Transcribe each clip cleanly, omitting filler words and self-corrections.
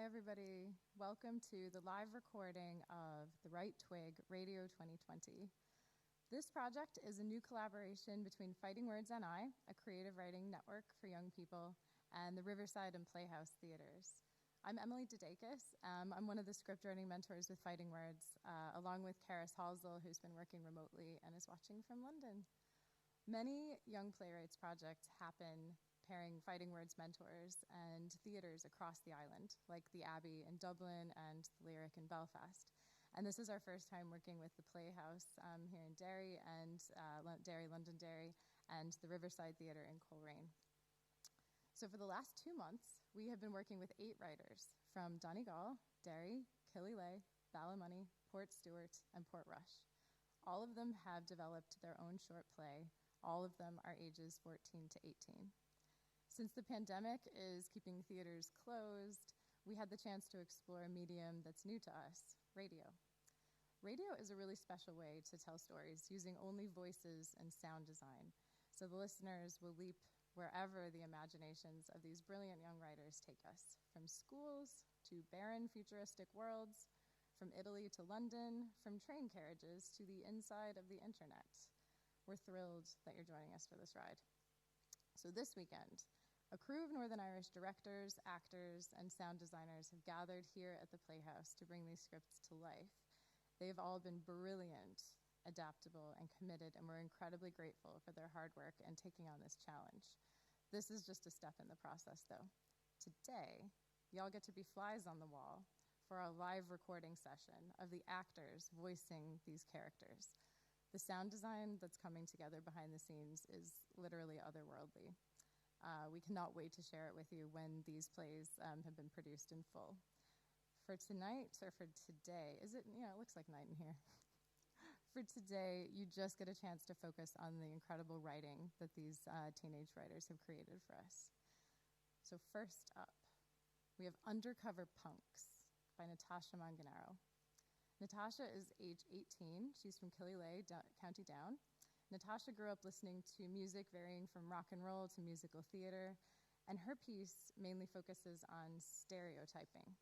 Hi, everybody. Welcome to the live recording of the RIGHT TWIG Radio 2020. This project is a new collaboration between Fighting Words and I, a creative writing network for young people, and the Riverside and Playhouse theaters. I'm Emily Didakis. I'm one of the scriptwriting mentors with Fighting Words, along with Karis Halsell, who's been working remotely and is watching from London. Many young playwrights projects happen pairing Fighting Words mentors and theaters across the island, like the Abbey in Dublin and the Lyric in Belfast. And this is our first time working with the Playhouse here in Derry, and London Derry, and the Riverside Theatre in Coleraine. So for the last 2 months, we have been working with 8 writers from Donegal, Derry, Killyleagh, Ballymoney, Port Stewart, and Portrush. All of them have developed their own short play. All of them are ages 14 to 18. Since the pandemic is keeping theaters closed, we had the chance to explore a medium that's new to us, radio. Radio is a really special way to tell stories using only voices and sound design, so the listeners will leap wherever the imaginations of these brilliant young writers take us, from schools to barren futuristic worlds, from Italy to London, from train carriages to the inside of the internet. We're thrilled that you're joining us for this ride. So this weekend, a crew of Northern Irish directors, actors, and sound designers have gathered here at the Playhouse to bring these scripts to life. They've all been brilliant, adaptable, and committed, and we're incredibly grateful for their hard work and taking on this challenge. This is just a step in the process, though. Today, y'all get to be flies on the wall for our live recording session of the actors voicing these characters. The sound design that's coming together behind the scenes is literally otherworldly. We cannot wait to share it with you when these plays have been produced in full. For tonight, or for today, it looks like night in here. For today, you just get a chance to focus on the incredible writing that these teenage writers have created for us. So first up, we have Undercover Punks by Natasha Manganaro. Natasha is age 18. She's from Killyleagh, County Down. Natasha grew up listening to music varying from rock and roll to musical theater, and her piece mainly focuses on stereotyping.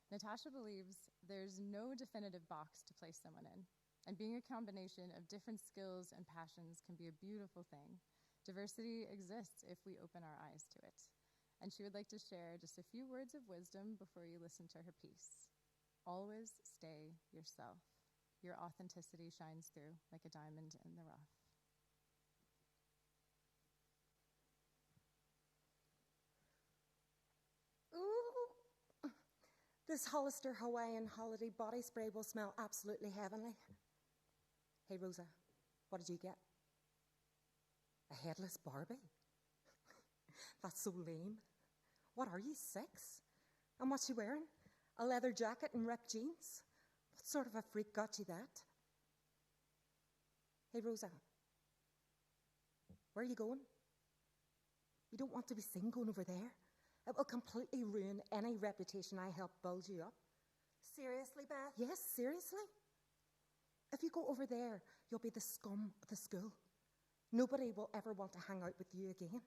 Natasha believes there's no definitive box to place someone in, and being a combination of different skills and passions can be a beautiful thing. Diversity exists if we open our eyes to it. And she would like to share just a few words of wisdom before you listen to her piece. Always stay yourself. Your authenticity shines through like a diamond in the rough. Ooh, this Hollister Hawaiian holiday body spray will smell absolutely heavenly. Hey, Rosa, what did you get? A headless Barbie? That's so lame. What are you, 6? And what's she wearing? A leather jacket and ripped jeans? What sort of a freak got you that? Hey, Rosa, where are you going? You don't want to be seen going over there. It will completely ruin any reputation I helped build you up. Seriously, Beth? Yes, seriously. If you go over there, you'll be the scum of the school. Nobody will ever want to hang out with you again.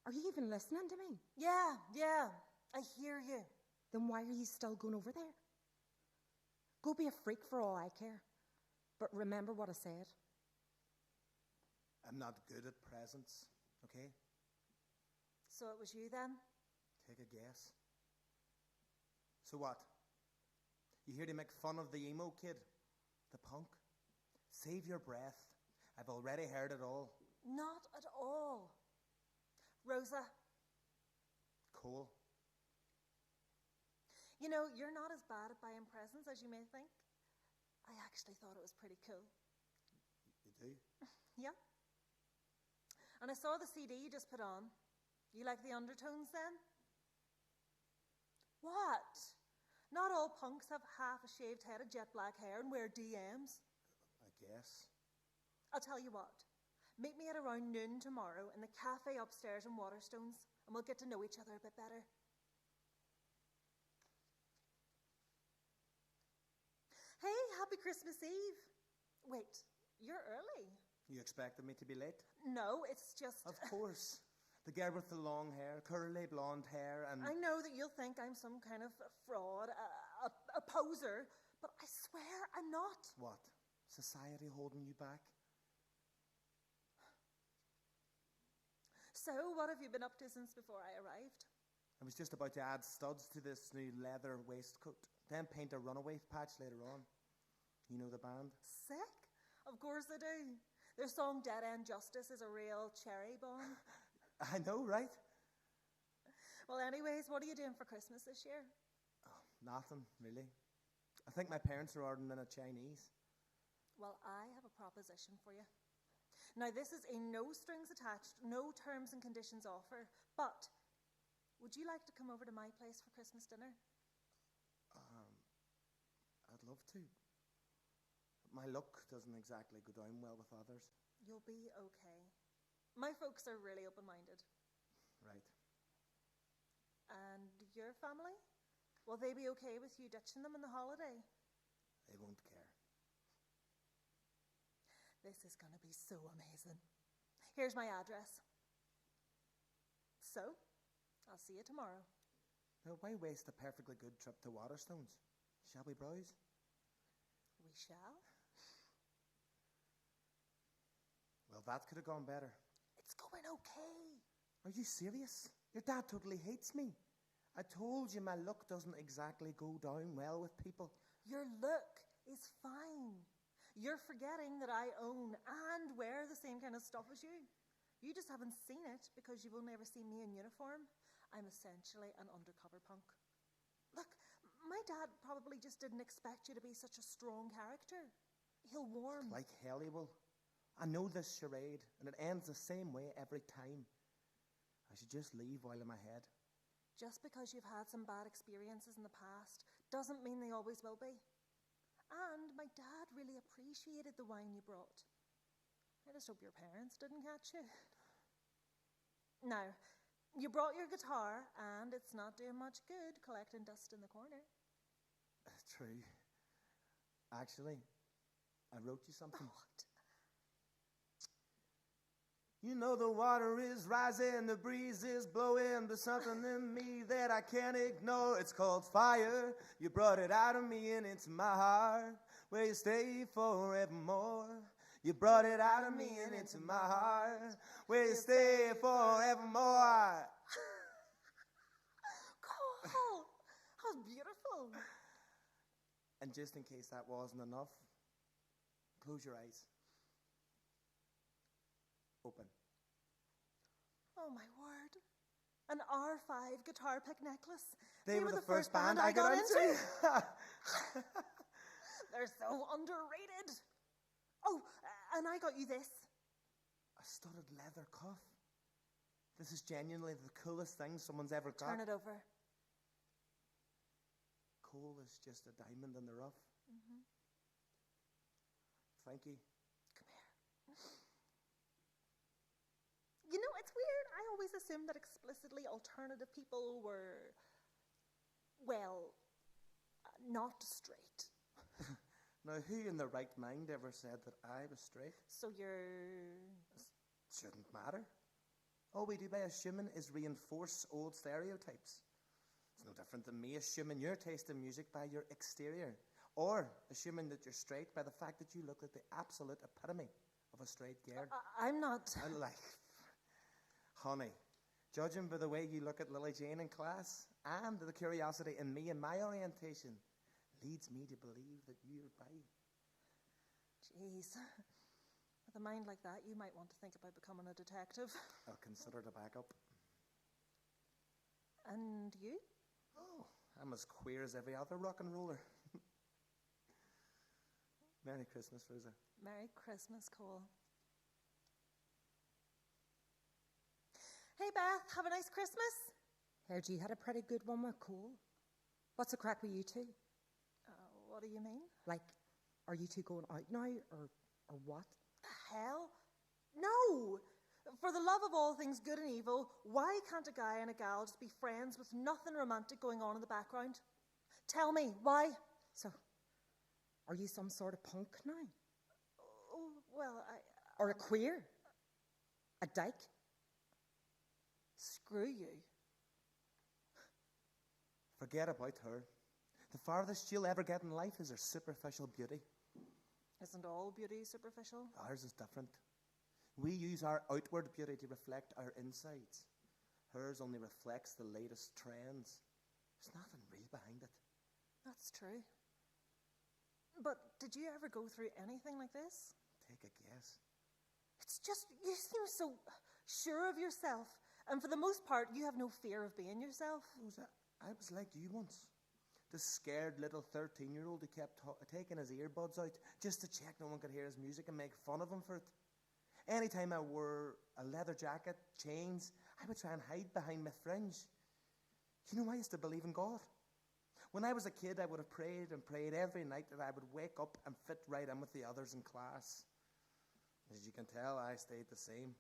Are you even listening to me? Yeah, I hear you. Then why are you still going over there? Go be a freak for all I care. But remember what I said. I'm not good at presents, okay? So it was you then? Take a guess. So what? You here to make fun of the emo kid? The punk? Save your breath. I've already heard it all. Not at all. Rosa. Cole. You know, you're not as bad at buying presents as you may think. I actually thought it was pretty cool. You do? Yeah. And I saw the CD you just put on. You like the undertones then? What? Not all punks have half a shaved head of jet black hair and wear DMs. I guess. I'll tell you what. Meet me at around noon tomorrow in the cafe upstairs in Waterstones, and we'll get to know each other a bit better. Hey, happy Christmas Eve. Wait, you're early. You expected me to be late? No, it's just... Of course. The girl with the long hair, curly blonde hair, and... I know that you'll think I'm some kind of fraud, a poser, but I swear I'm not. What? Society holding you back? So, what have you been up to since before I arrived? I was just about to add studs to this new leather waistcoat, then paint a runaway patch later on. You know the band? Sick? Of course I do. Their song Dead End Justice is a real cherry bomb. I know, right? Well, anyways, what are you doing for Christmas this year? Oh, nothing, really. I think my parents are ordering in a Chinese. Well, I have a proposition for you. Now, this is a no strings attached, no terms and conditions offer, but would you like to come over to my place for Christmas dinner? I'd love to. But my luck doesn't exactly go down well with others. You'll be okay. My folks are really open-minded. Right. And your family? Will they be okay with you ditching them on the holiday? They won't care. This is going to be so amazing. Here's my address. So, I'll see you tomorrow. Now, why waste a perfectly good trip to Waterstones? Shall we browse? We shall. Well, that could have gone better. It's going okay. Are you serious? Your dad totally hates me. I told you my look doesn't exactly go down well with people. Your look is fine. You're forgetting that I own and wear the same kind of stuff as you. You just haven't seen it because you've only ever seen me in uniform. I'm essentially an undercover punk. Look, my dad probably just didn't expect you to be such a strong character. He'll warm. Like hell he will. I know this charade, and it ends the same way every time. I should just leave while I'm ahead. Just because you've had some bad experiences in the past doesn't mean they always will be. And my dad really appreciated the wine you brought. I just hope your parents didn't catch you. Now, you brought your guitar, and it's not doing much good collecting dust in the corner. True. Actually, I wrote you something. What? You know the water is rising, the breeze is blowing. There's something in me that I can't ignore. It's called fire. You brought it out of me and into my heart, where you stay forevermore. You brought it out of me and into my heart, where you stay forevermore. Cool. That was beautiful. And just in case that wasn't enough, close your eyes. Open. Oh, my word. An R5 guitar pick necklace. They were the first band I got into. They're so underrated. Oh, and I got you this. A studded leather cuff. This is genuinely the coolest thing someone's ever got. Turn it over. Cool is just a diamond in the rough. Mm-hmm. Thank you. Come here. You know, it's weird. I always assumed that explicitly alternative people were, well, not straight. Now, who in their right mind ever said that I was straight? So you're... Shouldn't matter. All we do by assuming is reinforce old stereotypes. It's no different than me assuming your taste in music by your exterior, or assuming that you're straight by the fact that you look like the absolute epitome of a straight girl. I'm not... Like, honey, judging by the way you look at Lily Jane in class and the curiosity in me and my orientation leads me to believe that you're bi. Jeez. With a mind like that, you might want to think about becoming a detective. I'll consider the backup. And you? Oh, I'm as queer as every other rock and roller. Merry Christmas, Rosa. Merry Christmas, Cole. Hey, Beth, have a nice Christmas. Heard you had a pretty good one with Cole. What's the crack with you two? What do you mean? Like, are you two going out now, or what? The hell? No! For the love of all things good and evil, why can't a guy and a gal just be friends with nothing romantic going on in the background? Tell me, why? So, are you some sort of punk now? Oh, well, Or a queer? A dyke? Screw you. Forget about her. The farthest she'll ever get in life is her superficial beauty. Isn't all beauty superficial? Ours is different. We use our outward beauty to reflect our insides. Hers only reflects the latest trends. There's nothing real behind it. That's true. But did you ever go through anything like this? Take a guess. It's just, you seem so sure of yourself. And for the most part, you have no fear of being yourself. Rosa, I was like you once. The scared little 13-year-old who kept taking his earbuds out just to check no one could hear his music and make fun of him for it. Anytime I wore a leather jacket, chains, I would try and hide behind my fringe. You know, I used to believe in God. When I was a kid, I would have prayed and prayed every night that I would wake up and fit right in with the others in class. As you can tell, I stayed the same.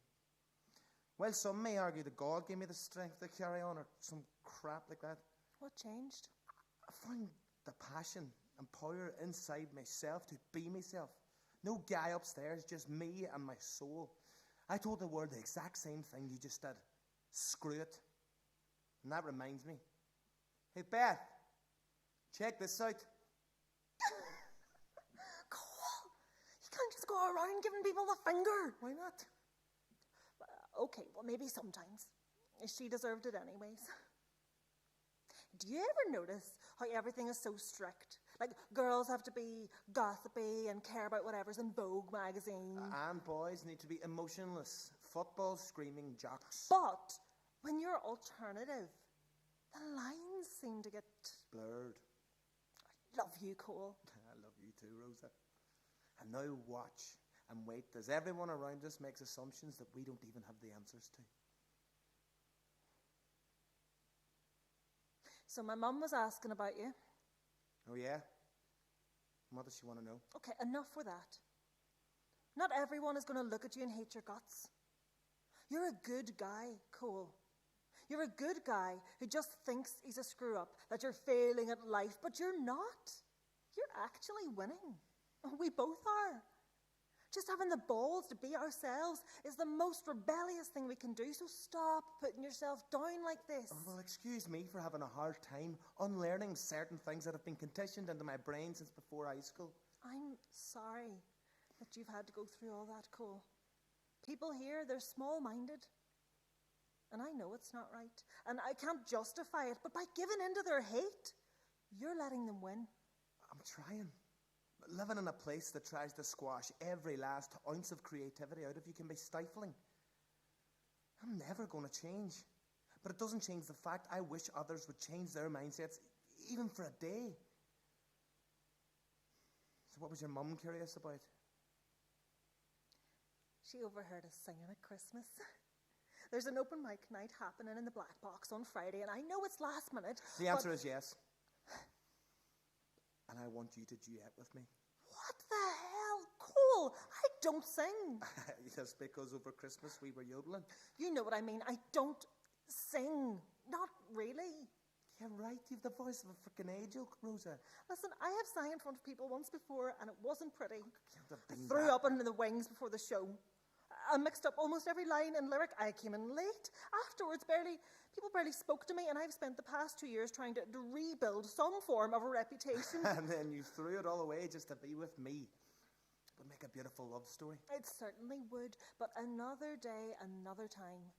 Well, some may argue that God gave me the strength to carry on or some crap like that. What changed? I found the passion and power inside myself to be myself. No guy upstairs, just me and my soul. I told the world the exact same thing you just did. Screw it. And that reminds me. Hey, Beth, check this out. Cool. You can't just go around giving people the finger. Why not? Okay, well, maybe sometimes. She deserved it anyways. Do you ever notice how everything is so strict? Like, girls have to be gossipy and care about whatever's in Vogue magazine. And boys need to be emotionless, football-screaming jocks. But when you're alternative, the lines seem to get blurred. I love you, Cole. I love you too, Rosa. And now watch and wait as everyone around us makes assumptions that we don't even have the answers to. So my mum was asking about you. Oh, yeah? What does she want to know? Okay, enough with that. Not everyone is going to look at you and hate your guts. You're a good guy, Cole. You're a good guy who just thinks he's a screw-up, that you're failing at life, but you're not. You're actually winning. We both are. Just having the balls to be ourselves is the most rebellious thing we can do, so stop putting yourself down like this. Oh, well, excuse me for having a hard time unlearning certain things that have been conditioned into my brain since before high school. I'm sorry that you've had to go through all that, Cole. People here, they're small-minded. And I know it's not right. And I can't justify it, but by giving in to their hate, you're letting them win. I'm trying. Living in a place that tries to squash every last ounce of creativity out of you can be stifling. I'm never going to change. But it doesn't change the fact I wish others would change their mindsets, even for a day. So what was your mum curious about? She overheard us singing at Christmas. There's an open mic night happening in the Black Box on Friday, and I know it's last minute. The answer is yes. And I want you to duet with me. What the hell? Cool. I don't sing. Just because over Christmas we were yodeling. You know what I mean. I don't sing. Not really. Yeah, right. You've the voice of a freaking angel, Rosa. Listen, I have sang in front of people once before, and it wasn't pretty. I I threw up under the wings before the show. I mixed up almost every line and lyric. I came in late. Afterwards, people barely spoke to me, and I've spent the past 2 years trying to rebuild some form of a reputation. And then you threw it all away just to be with me. It would make a beautiful love story. It certainly would, but another day, another time.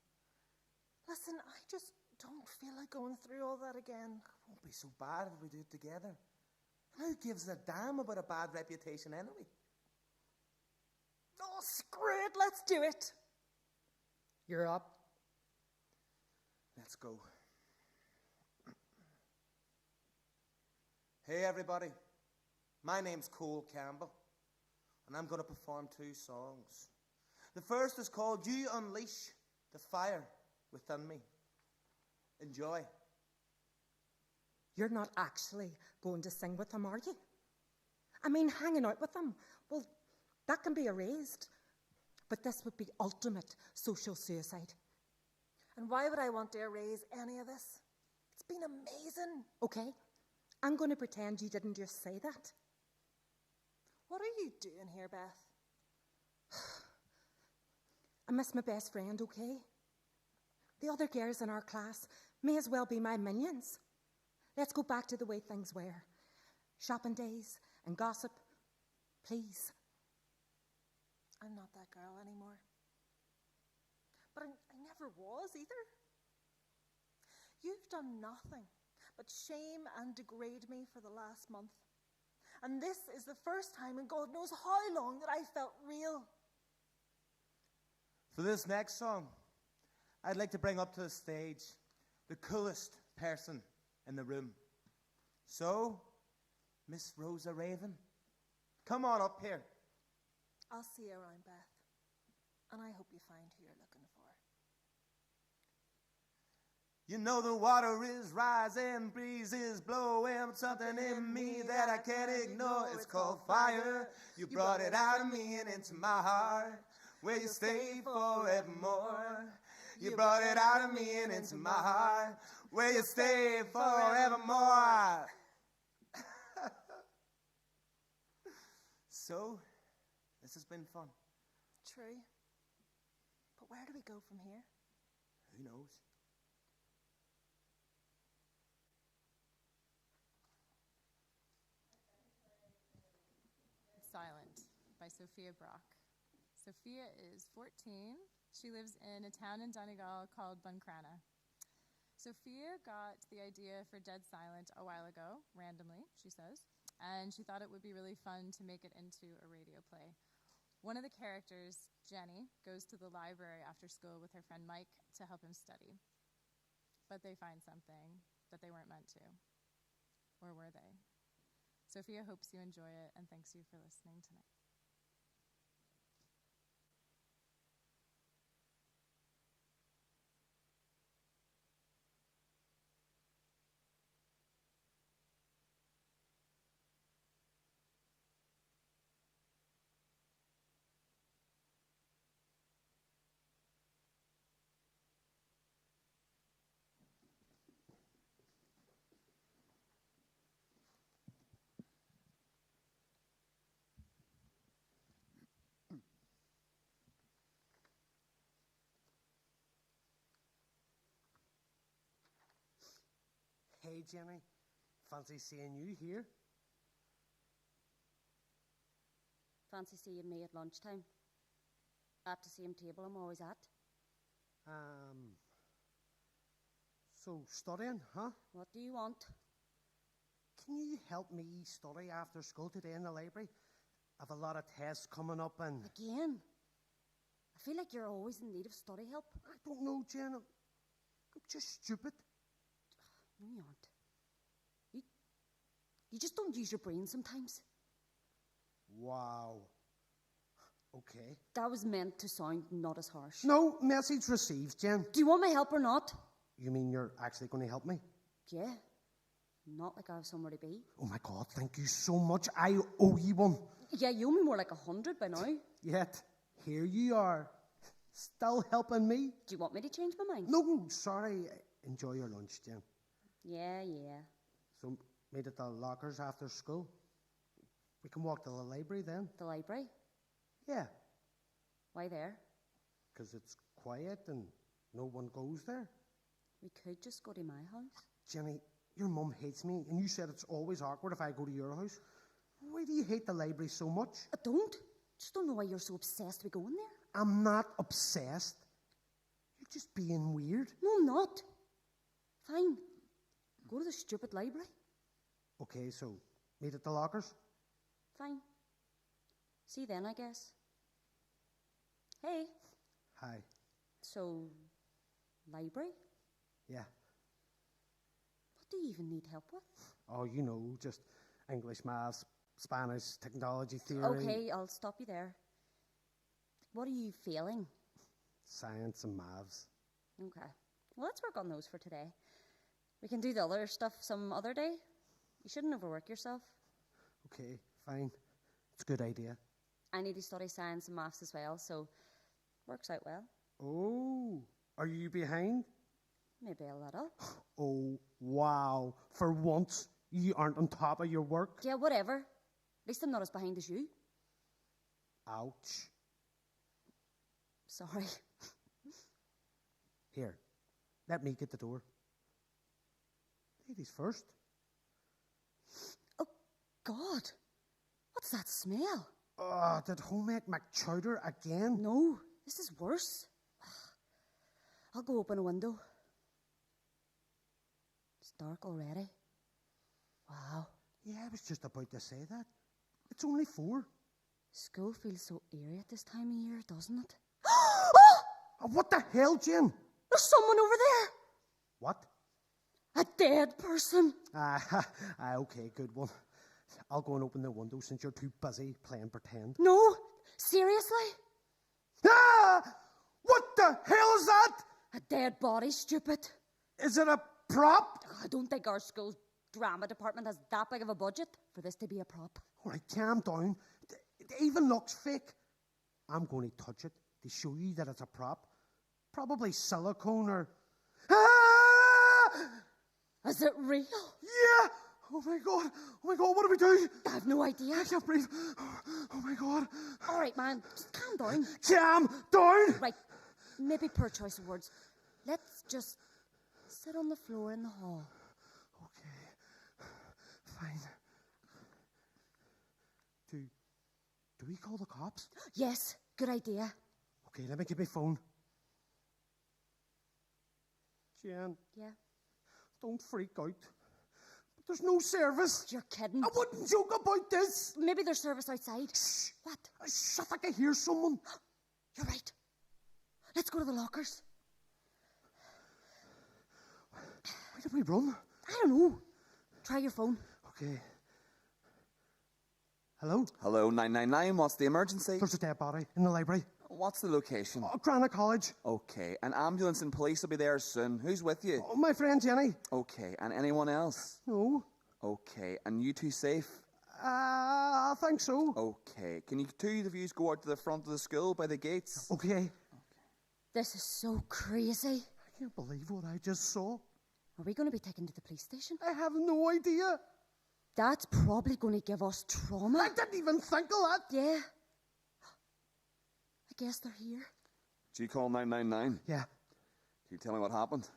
Listen, I just don't feel like going through all that again. It won't be so bad if we do it together. And who gives a damn about a bad reputation anyway? Oh, screw it, let's do it. You're up. Let's go. Hey everybody, my name's Cole Campbell, and I'm going to perform 2 songs. The first is called You Unleash the Fire Within Me. Enjoy. You're not actually going to sing with them, are you? I mean, hanging out with them, well, that can be erased. But this would be ultimate social suicide. And why would I want to erase any of this? It's been amazing. Okay, I'm going to pretend you didn't just say that. What are you doing here, Beth? I miss my best friend, okay? The other girls in our class may as well be my minions. Let's go back to the way things were. Shopping days and gossip. Please. I'm not that girl anymore. But I never was either. You've done nothing but shame and degrade me for the last month. And this is the first time in God knows how long that I felt real. For this next song, I'd like to bring up to the stage the coolest person in the room. So, Miss Rosa Raven, come on up here. I'll see you around, Beth. And I hope you find who you're looking for. You know the water is rising, breeze is blowing, but something in me that I can't ignore. It's called fire. You brought it out of me and into my heart, where you stay forevermore. You brought it out of me and into my heart, where you stay forevermore. So, this has been fun. True. But where do we go from here? Who knows? Silent by Sophia Brock. Sophia is 14. She lives in a town in Donegal called Buncrana. Sophia got the idea for Dead Silent a while ago, randomly, she says, and she thought it would be really fun to make it into a radio play. One of the characters, Jenny, goes to the library after school with her friend Mike to help him study. But they find something that they weren't meant to. Or were they? Sophia hopes you enjoy it and thanks you for listening tonight. Hey, Jenny. Fancy seeing you here? Fancy seeing me at lunchtime. At the same table I'm always at. So studying, huh? What do you want? Can you help me study after school today in the library? I've a lot of tests coming up and... Again? I feel like you're always in need of study help. I don't know, Jen. I'm just stupid. No, you aren't. You just don't use your brain sometimes. Wow. Okay. That was meant to sound not as harsh. No, message received, Jen. Do you want my help or not? You mean you're actually going to help me? Yeah. Not like I have somewhere to be. Oh my God, thank you so much. I owe you one. Yeah, you owe me more like 100 by now. Yet, here you are. Still helping me. Do you want me to change my mind? No, sorry. Enjoy your lunch, Jen. Yeah. So, meet at the lockers after school. We can walk to the library then. The library? Yeah, Why there? because it's quiet and no one goes there. We could just go to my house. Jenny, your mum hates me, and you said it's always awkward if I go to your house. Why do you hate the library so much? I don't. Just don't know why you're so obsessed with going there. I'm not obsessed. You're just being weird. No, I'm not. Fine. Go to the stupid library. Okay, so meet at the lockers? Fine. See you then, I guess. Hey. Hi. So, library? Yeah. What do you even need help with? Oh, you know, just English, maths, Spanish, technology, theory. Okay, I'll stop you there. What are you failing? Science and maths. Okay. Well, let's work on those for today. We can do the other stuff some other day. You shouldn't overwork yourself. Okay, fine. It's a good idea. I need to study science and maths as well, so works out well. Oh, are you behind? Maybe a little. Oh, wow. For once, you aren't on top of your work. Yeah, whatever. At least I'm not as behind as you. Ouch. Sorry. Here, Let me get the door. Ladies first. Oh, God. What's that smell? Did homemade McChowder again? No, this is worse. I'll go open a window. It's dark already. Wow. Yeah, I was just about to say that. It's only 4. School feels so eerie at this time of year, doesn't it? What the hell, Jen? There's someone over there. What? A dead person. Okay, good one. I'll go and open the window since you're too busy playing pretend. No, seriously? Ah! What the hell is that? A dead body, stupid. Is it a prop? I don't think our school's drama department has that big of a budget for this to be a prop. All right, calm down. It even looks fake. I'm going to touch it to show you that it's a prop. Probably silicone or... Ah! Is it real? Yeah! Oh my God, what do we do? I have no idea. I can't breathe. Oh my God. All right, man, just calm down. Calm down! Right, maybe poor choice of words. Let's just sit on the floor in the hall. Okay, fine. Do we call the cops? Yes, good idea. Okay, let me get my phone. Jan. Yeah? Don't freak out. But there's no service. You're kidding. I wouldn't joke about this. Maybe there's service outside. Shh. What? Shut, I can hear someone. You're right. Let's go to the lockers. Why did we run? I don't know. Try your phone. Okay. Hello? Hello, 999. What's the emergency? There's a dead body in the library. What's the location? Granite College. Okay, an ambulance and police will be there soon. Who's with you? My friend Jenny. Okay, and anyone else? No. Okay, and you two safe? I think so. Okay, can you two of you go out to the front of the school by the gates? Okay. This is so crazy. I can't believe what I just saw. Are we going to be taken to the police station? I have no idea. That's probably going to give us trauma. I didn't even think of that. Yeah. I guess they're here. Did you call 999? Yeah. Can you tell me what happened?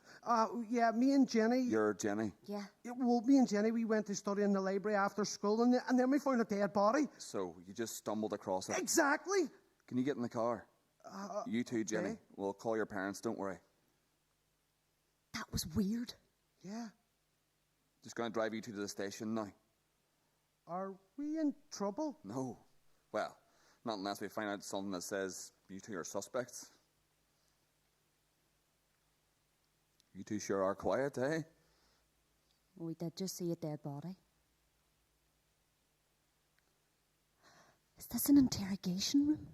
Yeah, me and Jenny. You're Jenny. Yeah. Well, me and Jenny, we went to study in the library after school, and then we found a dead body. So you just stumbled across it. Exactly. Can you get in the car? You too, Jenny. okay. We'll call your parents, don't worry. That was weird. Yeah. Just going to drive you two to the station now. Are we in trouble? No. Well, not unless we find out something that says you two are suspects. You two sure are quiet, eh? We did just see a dead body. Is this an interrogation room?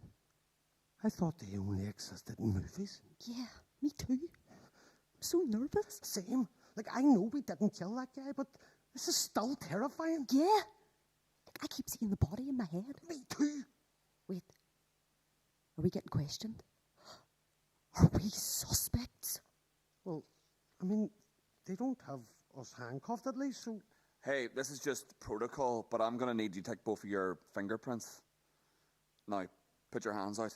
I thought they only existed in movies. Yeah, me too. I'm so nervous. Same. Like, I know we didn't kill that guy, but this is still terrifying. Yeah. I keep seeing the body in my head. Me too. Wait. Are we getting questioned? Are we suspects? Well, I mean, they don't have us handcuffed at least, so... Hey, this is just protocol, but I'm going to need you to take both of your fingerprints. Now, put your hands out.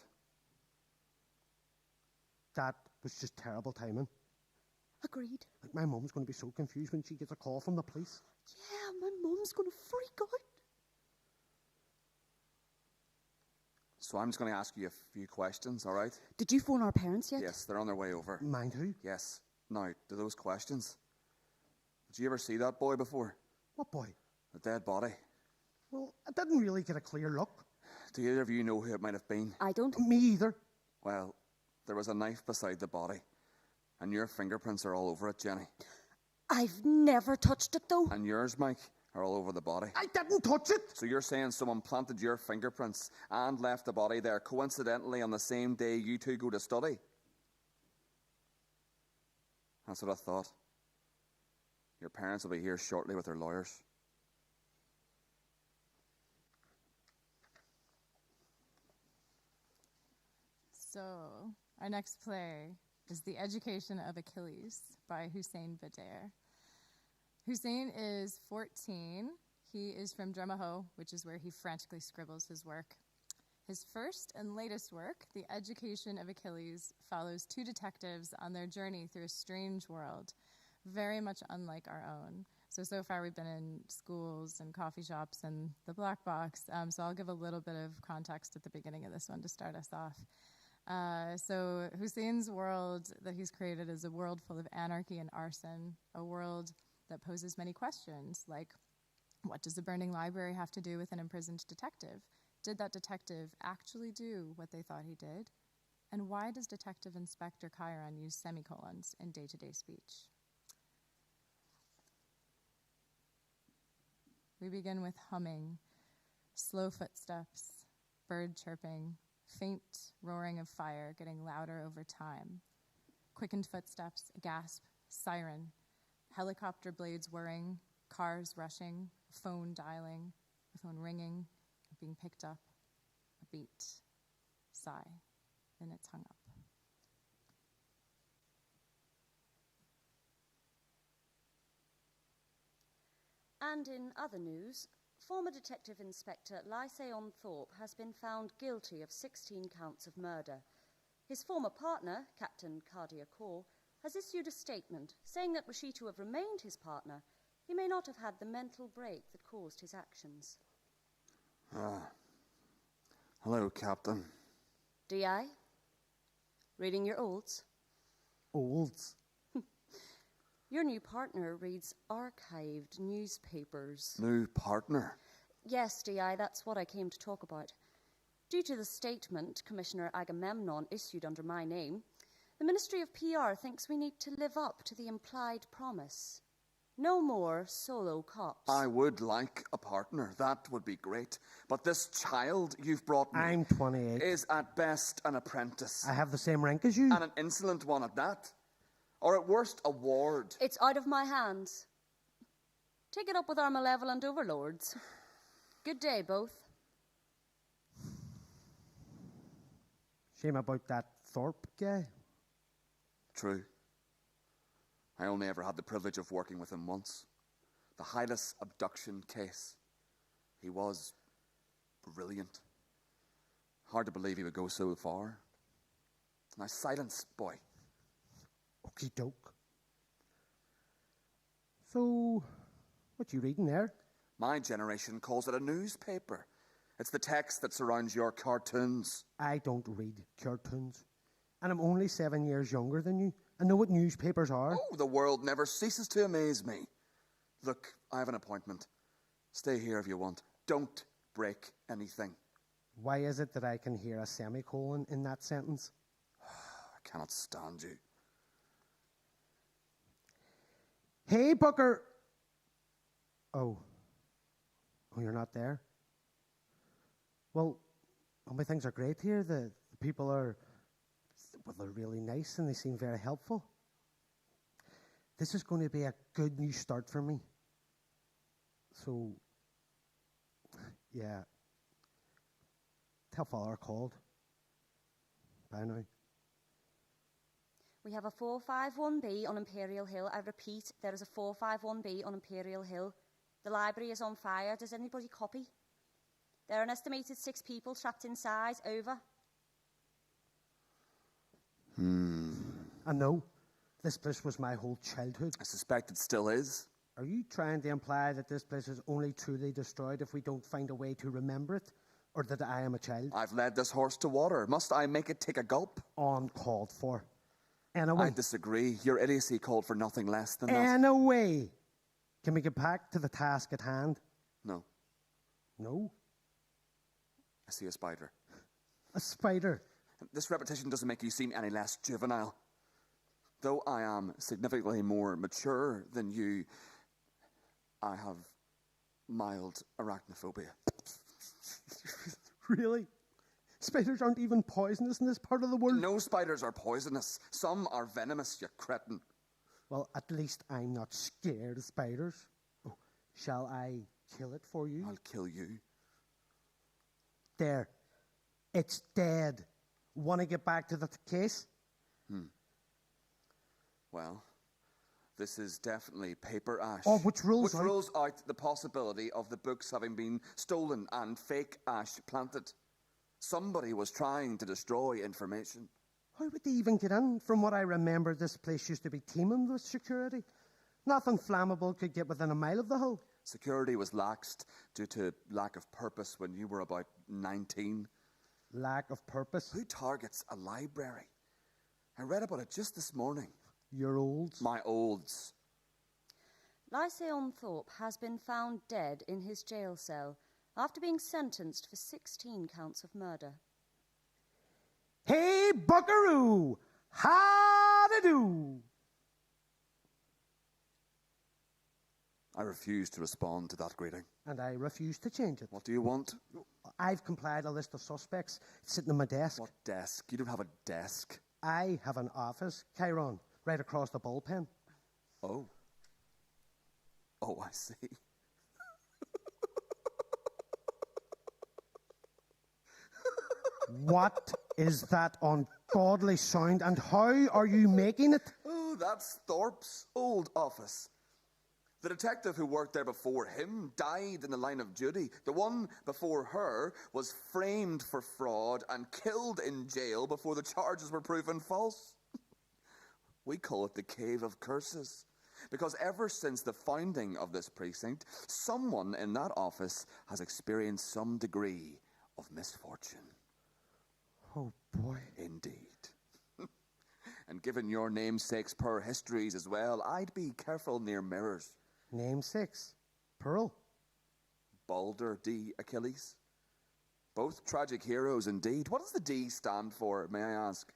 That was just terrible timing. Agreed. Like, my mum's going to be so confused when she gets a call from the police. Yeah, my mum's going to freak out. So I'm just going to ask you a few questions, all right? Did you phone our parents yet? Yes, they're on their way over. Mind who? Yes. Now, to those questions. Did you ever see that boy before? What boy? The dead body. Well, I didn't really get a clear look. Do either of you know who it might have been? I don't. Me either. Well, there was a knife beside the body. And your fingerprints are all over it, Jenny. I've never touched it, though. And yours, Mike, are all over the body. I didn't touch it. So you're saying someone planted your fingerprints and left the body there coincidentally on the same day you two go to study? That's what I thought. Your parents will be here shortly with their lawyers. So, our next play is The Education of Achilles by Hussein Bader. Hussein is 14. He is from Dramaho, which is where he frantically scribbles his work. His first and latest work, The Education of Achilles, follows two detectives on their journey through a strange world, very much unlike our own. So far we've been in schools and coffee shops and the Black Box, so I'll give a little bit of context at the beginning of this one to start us off. So Hussein's world that he's created is a world full of anarchy and arson, a world that poses many questions, like what does a burning library have to do with an imprisoned detective? Did that detective actually do what they thought he did? And why does Detective Inspector Chiron use semicolons in day-to-day speech? We begin with humming, slow footsteps, bird chirping, faint roaring of fire getting louder over time. Quickened footsteps, a gasp, siren, helicopter blades whirring, cars rushing, a phone dialing, a phone ringing, being picked up, a beat, sigh, then it's hung up. And in other news, former Detective Inspector Lysaon Thorpe has been found guilty of 16 counts of murder. His former partner, Captain Cardia Core, has issued a statement saying that were she to have remained his partner, he may not have had the mental break that caused his actions. Hello, Captain. D.I.? Reading your olds? Olds? Your new partner reads archived newspapers. New partner? Yes, D.I., that's what I came to talk about. Due to the statement Commissioner Agamemnon issued under my name, the Ministry of PR thinks we need to live up to the implied promise. No more solo cops. I would like a partner. That would be great. But this child you've brought me... I'm 28. ...is at best an apprentice. I have the same rank as you. And an insolent one at that. Or at worst, a ward. It's out of my hands. Take it up with our malevolent overlords. Good day, both. Shame about that Thorpe guy. True. I only ever had the privilege of working with him once. The Hylas abduction case. He was brilliant. Hard to believe he would go so far. Now silence, boy. Okie doke. So, what you reading there? My generation calls it a newspaper. It's the text that surrounds your cartoons. I don't read cartoons. And I'm only 7 years younger than you. I know what newspapers are. Oh, the world never ceases to amaze me. Look, I have an appointment. Stay here if you want. Don't break anything. Why is it that I can hear a semicolon in that sentence? I cannot stand you. Hey, Booker. Oh, you're not there? Well, my things are great here. The people are, they're really nice and they seem very helpful. This is going to be a good new start for me. So, yeah. Tell Father called. Bye now. We have a 451B on Imperial Hill. I repeat, there is a 451B on Imperial Hill. The library is on fire. Does anybody copy? There are an estimated 6 people trapped inside. Over. I know. This place was my whole childhood. I suspect it still is. Are you trying to imply that this place is only truly destroyed if we don't find a way to remember it? Or that I am a child? I've led this horse to water. Must I make it take a gulp? Uncalled for. Anyway. I disagree. Your idiocy called for nothing less than that. Anyway. Can we get back to the task at hand? No. No? I see a spider. A spider? This repetition doesn't make you seem any less juvenile. Though I am significantly more mature than you, I have mild arachnophobia. Really? Spiders aren't even poisonous in this part of the world? No spiders are poisonous. Some are venomous, you cretin. Well, at least I'm not scared of spiders. Oh, shall I kill it for you? I'll kill you. There. It's dead. Want to get back to the case? Well, this is definitely paper ash. Oh, which rules out the possibility of the books having been stolen and fake ash planted. Somebody was trying to destroy information. How would they even get in? From what I remember, this place used to be teeming with security. Nothing flammable could get within a mile of the hull. Security was laxed due to lack of purpose when you were about 19. Lack of purpose? Who targets a library? I read about it just this morning. Your olds? My olds. Lysaon Thorpe has been found dead in his jail cell after being sentenced for 16 counts of murder. Hey, buckaroo! How-to-do? I refuse to respond to that greeting. And I refuse to change it. What do you want? I've complied a list of suspects sitting on my desk. What desk? You don't have a desk. I have an office, Chiron, right across the bullpen. Oh. Oh, I see. What is that ungodly sound, and how are you making it? Oh, that's Thorpe's old office. The detective who worked there before him died in the line of duty. The one before her was framed for fraud and killed in jail before the charges were proven false. We call it the Cave of Curses, because ever since the founding of this precinct, someone in that office has experienced some degree of misfortune. Oh, boy. Indeed. And given your namesake's poor histories as well, I'd be careful near mirrors. Namesakes. Pearl. Balder D. Achilles. Both tragic heroes indeed. What does the D stand for, may I ask?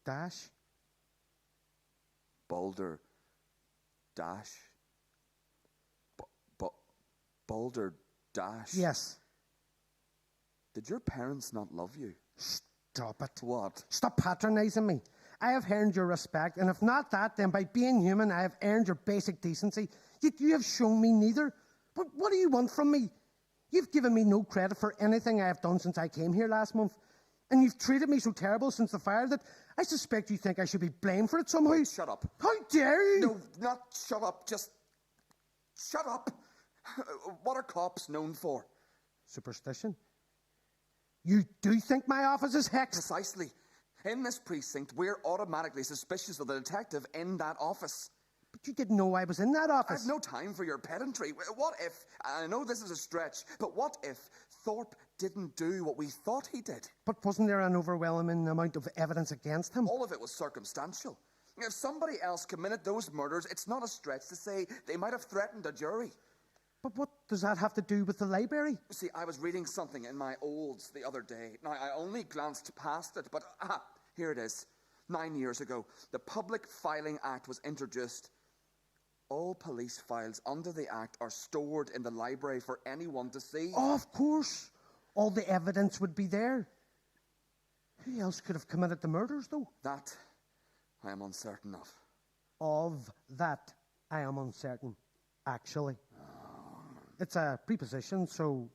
Dash. Balder Dash. Balder Dash. Yes. Did your parents not love you? Stop it. What? Stop patronising me. I have earned your respect, and if not that, then by being human, I have earned your basic decency. Yet you have shown me neither. But what do you want from me? You've given me no credit for anything I have done since I came here last month. And you've treated me so terrible since the fire that I suspect you think I should be blamed for it somehow. Wait, shut up. How dare you? No, not shut up. Just shut up. What are cops known for? Superstition. You do think my office is hexed? Precisely. In this precinct, we're automatically suspicious of the detective in that office. But you didn't know I was in that office. I've no time for your pedantry. What if, I know this is a stretch, but what if Thorpe didn't do what we thought he did? But wasn't there an overwhelming amount of evidence against him? All of it was circumstantial. If somebody else committed those murders, it's not a stretch to say they might have threatened a jury. But what does that have to do with the library? See, I was reading something in my olds the other day. Now, I only glanced past it, but here it is. 9 years ago, the Public Filing Act was introduced. All police files under the Act are stored in the library for anyone to see. Oh, of course. All the evidence would be there. Who else could have committed the murders, though? That I am uncertain of. Of that, I am uncertain, actually. It's a preposition, so...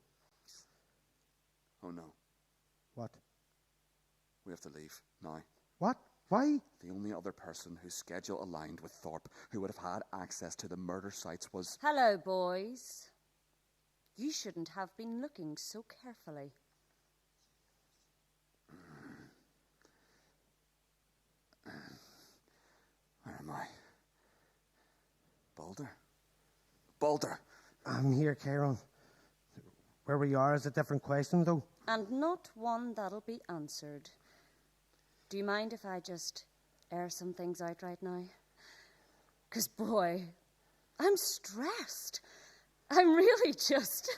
Oh, no. What? We have to leave now. What? Why? The only other person whose schedule aligned with Thorpe who would have had access to the murder sites was... Hello, boys. You shouldn't have been looking so carefully. Where am I? Balder? Balder! I'm here, Chiron. Where we are is a different question, though. And not one that'll be answered. Do you mind if I just air some things out right now? 'Cause, boy, I'm stressed. I'm really just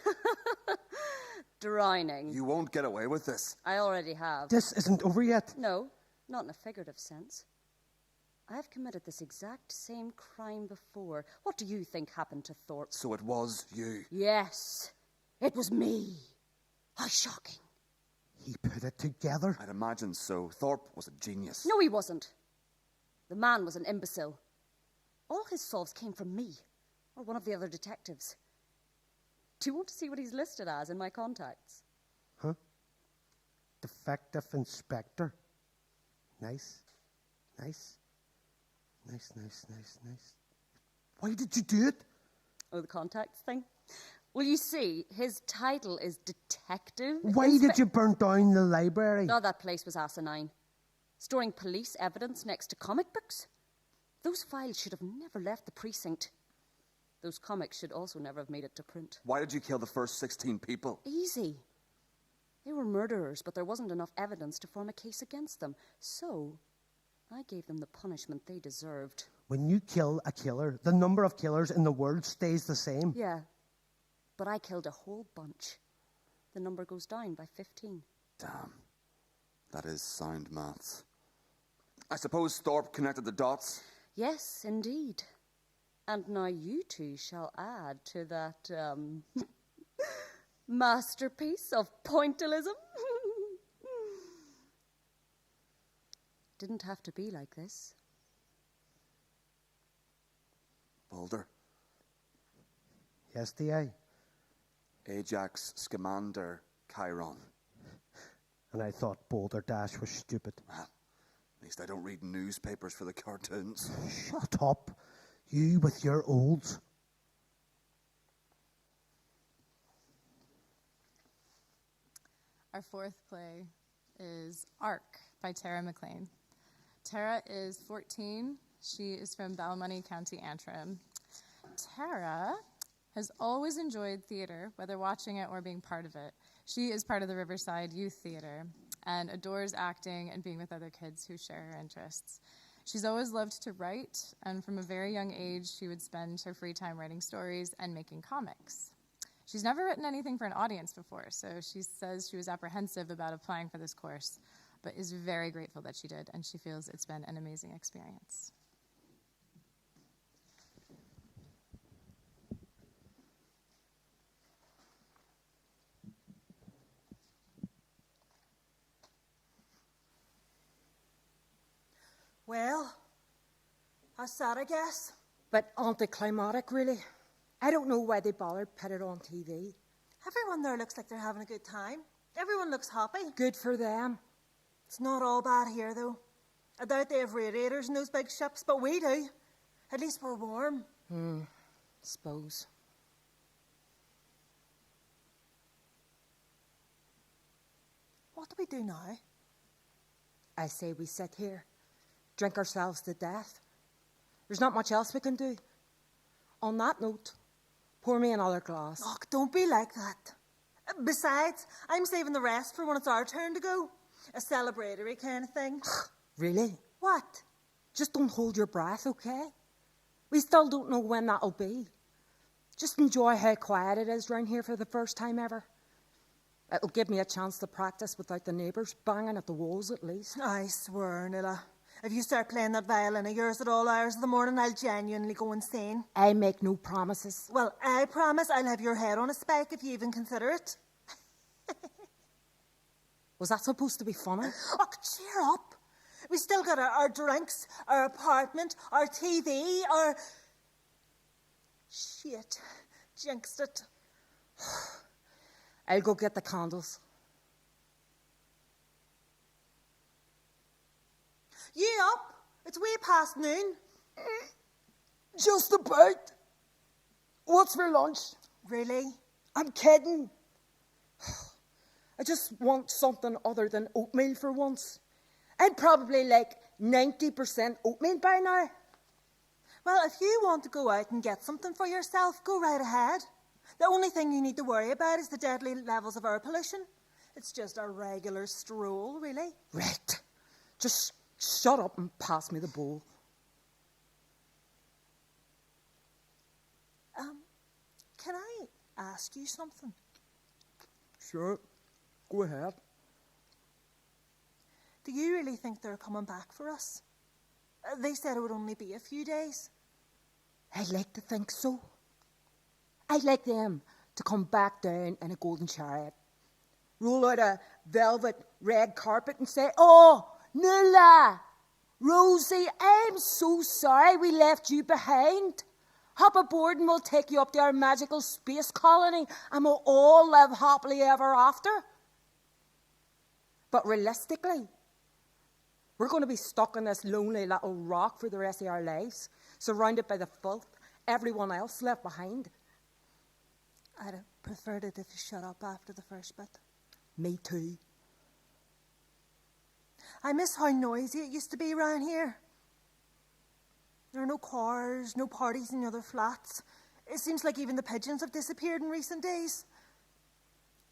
drowning. You won't get away with this. I already have. This isn't over yet. No, not in a figurative sense. I've committed this exact same crime before. What do you think happened to Thorpe? So it was you. Yes, it was me. How shocking. He put it together. I'd imagine so. Thorpe was a genius. No, he wasn't. The man was an imbecile. All his solves came from me, or one of the other detectives. Do you want to see what he's listed as in my contacts? Huh? Defective inspector. Nice. Nice. Nice. Why did you do it? Oh, the contacts thing? Well, you see, his title is Detective. Why did you burn down the library? Oh, that place was asinine. Storing police evidence next to comic books? Those files should have never left the precinct. Those comics should also never have made it to print. Why did you kill the first 16 people? Easy. They were murderers, but there wasn't enough evidence to form a case against them. So, I gave them the punishment they deserved. When you kill a killer, the number of killers in the world stays the same. Yeah, but I killed a whole bunch. The number goes down by 15. Damn. That is sound maths. I suppose Thorpe connected the dots? Yes, indeed. And now you two shall add to that, masterpiece of pointillism. Didn't have to be like this. Boulder. Yes, D.A. Ajax, Scamander, Chiron. And I thought Boulder Dash was stupid. Well, at least I don't read newspapers for the cartoons. Shut up. You with your olds. Our fourth play is Arc by Tara McLean. Tara is 14. She is from Balmoney, County Antrim. Tara has always enjoyed theater, whether watching it or being part of it. She is part of the Riverside Youth Theater and adores acting and being with other kids who share her interests. She's always loved to write, and from a very young age, she would spend her free time writing stories and making comics. She's never written anything for an audience before, so she says she was apprehensive about applying for this course, but is very grateful that she did, and she feels it's been an amazing experience. Well, that's sad, I guess. But anticlimactic, really. I don't know why they bothered put it on TV. Everyone there looks like they're having a good time. Everyone looks happy. Good for them. It's not all bad here, though. I doubt they have radiators in those big ships, but we do. At least we're warm. Suppose. What do we do now? I say we sit here, drink ourselves to death. There's not much else we can do. On that note, pour me another glass. Oh, don't be like that. Besides, I'm saving the rest for when it's our turn to go. A celebratory kind of thing. Really? What? Just don't hold your breath, okay? We still don't know when that'll be. Just enjoy how quiet it is round here for the first time ever. It'll give me a chance to practice without the neighbours banging at the walls at least. I swear, Nilla. If you start playing that violin of yours at all hours of the morning, I'll genuinely go insane. I make no promises. Well, I promise I'll have your head on a spike if you even consider it. Was that supposed to be funny? Oh, cheer up. We still got our drinks, our apartment, our TV, our... Shit. Jinxed it. I'll go get the candles. You up? It's way past noon. Just about. What's for lunch? Really? I'm kidding. I just want something other than oatmeal for once. I'd probably like 90% oatmeal by now. Well, if you want to go out and get something for yourself, go right ahead. The only thing you need to worry about is the deadly levels of air pollution. It's just a regular stroll, really. Right. Just shut up and pass me the bowl. Can I ask you something? Sure. Go ahead. Do you really think they're coming back for us? They said it would only be a few days. I'd like to think so. I'd like them to come back down in a golden chariot, roll out a velvet red carpet and say, "Oh, Nuala, Rosie, I'm so sorry we left you behind. Hop aboard and we'll take you up to our magical space colony and we'll all live happily ever after." But realistically, we're going to be stuck on this lonely little rock for the rest of our lives, surrounded by the filth everyone else left behind. I'd have preferred it if you shut up after the first bit. Me too. I miss how noisy it used to be around here. There are no cars, no parties in the other flats. It seems like even the pigeons have disappeared in recent days.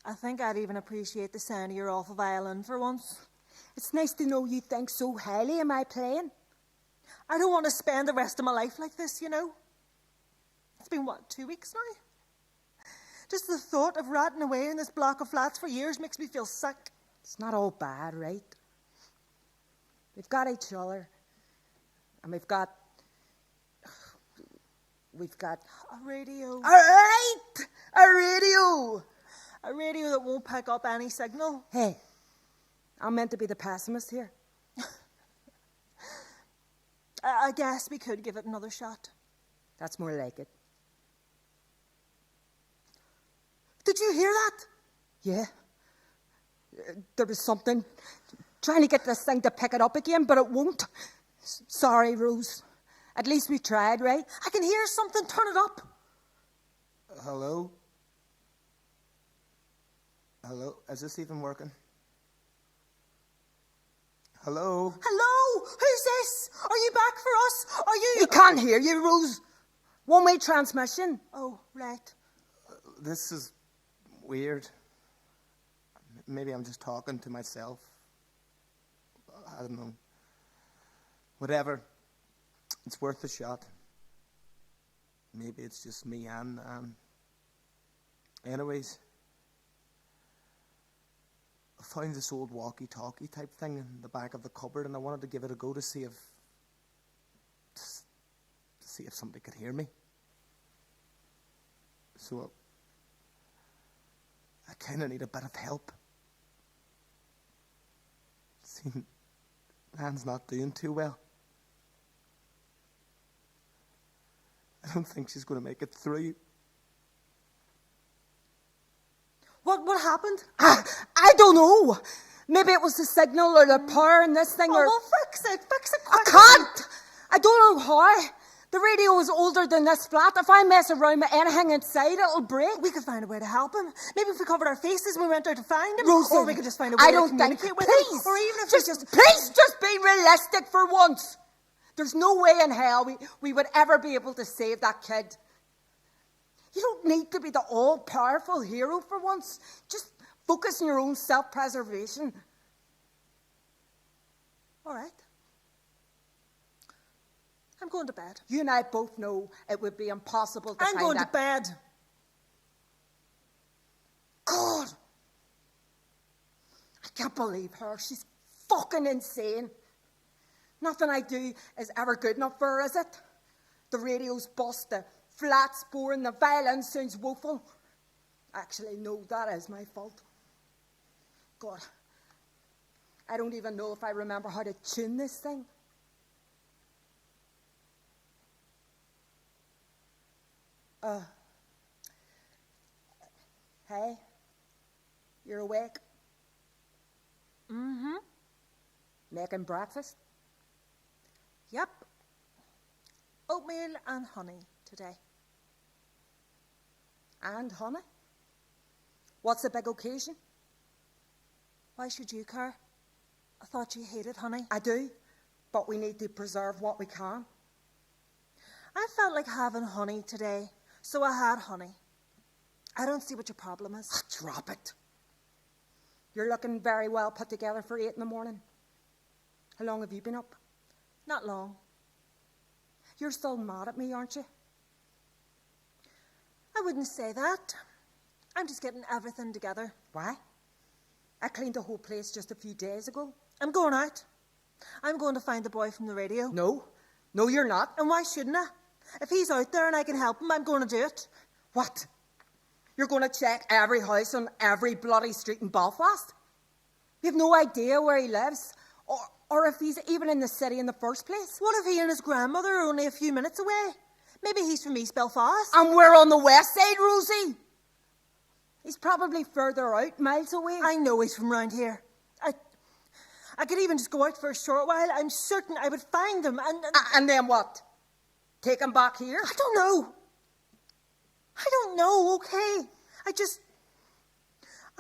I think I'd even appreciate the sound of your awful violin for once. It's nice to know you think so highly of my playing. I don't want to spend the rest of my life like this, you know. It's been, 2 weeks now? Just the thought of rotting away in this block of flats for years makes me feel sick. It's not all bad, right? We've got each other. And we've got a radio. All right! A radio! A radio that won't pick up any signal. Hey, I'm meant to be the pessimist here. I guess we could give it another shot. That's more like it. Did you hear that? Yeah. There was something trying to get this thing to pick it up again, but it won't. Sorry, Rose. At least we tried, right? I can hear something. Turn it up. Hello? Hello? Is this even working? Hello? Hello? Who's this? Are you back for us? Are you... We can't hear you, Rose. One-way transmission. Oh, right. This is weird. Maybe I'm just talking to myself. I don't know. Whatever. It's worth a shot. Maybe it's just me and anyways, I found this old walkie-talkie type thing in the back of the cupboard, and I wanted to give it a go to see if somebody could hear me. So I kind of need a bit of help. See, Nan's not doing too well. I don't think she's going to make it through. What happened? I don't know. Maybe it was the signal or the power in this thing. Oh, well, fix it I quickly. can't. I don't know how. The radio is older than this flat. If I mess around with anything inside, it'll break. We could find a way to help him. Maybe if we covered our faces when we went out to find him. Rosie, or we could just find a way to communicate with him. Or even if please just be realistic for once. There's no way in hell we would ever be able to save that kid. You don't need to be the all-powerful hero for once. Just focus on your own self-preservation. All right. I'm going to bed. You and I both know it would be impossible to I'm going to bed. God! I can't believe her. She's fucking insane. Nothing I do is ever good enough for her, is it? The radio's bust, the flat's boring, the violin sounds woeful. Actually, no, that is my fault. God, I don't even know if I remember how to tune this thing. Hey, you're awake? Mm-hmm. Making breakfast? Yep. Oatmeal and honey today. And honey? What's the big occasion? Why should you care? I thought you hated honey. I do, but we need to preserve what we can. I felt like having honey today, so I had honey. I don't see what your problem is. Drop it. You're looking very well put together for 8 in the morning. How long have you been up? Not long. You're still mad at me, aren't you? I wouldn't say that. I'm just getting everything together. Why? I cleaned the whole place just a few days ago. I'm going out. I'm going to find the boy from the radio. No, you're not. And why shouldn't I? If he's out there and I can help him, I'm going to do it. What? You're going to check every house on every bloody street in Belfast? You have no idea where he lives, or if he's even in the city in the first place. What if he and his grandmother are only a few minutes away? Maybe he's from East Belfast. And we're on the west side, Rosie. He's probably further out, miles away. I know he's from round here. I could even just go out for a short while. I'm certain I would find him. And then what? Take him back here? I don't know. I don't know, okay? I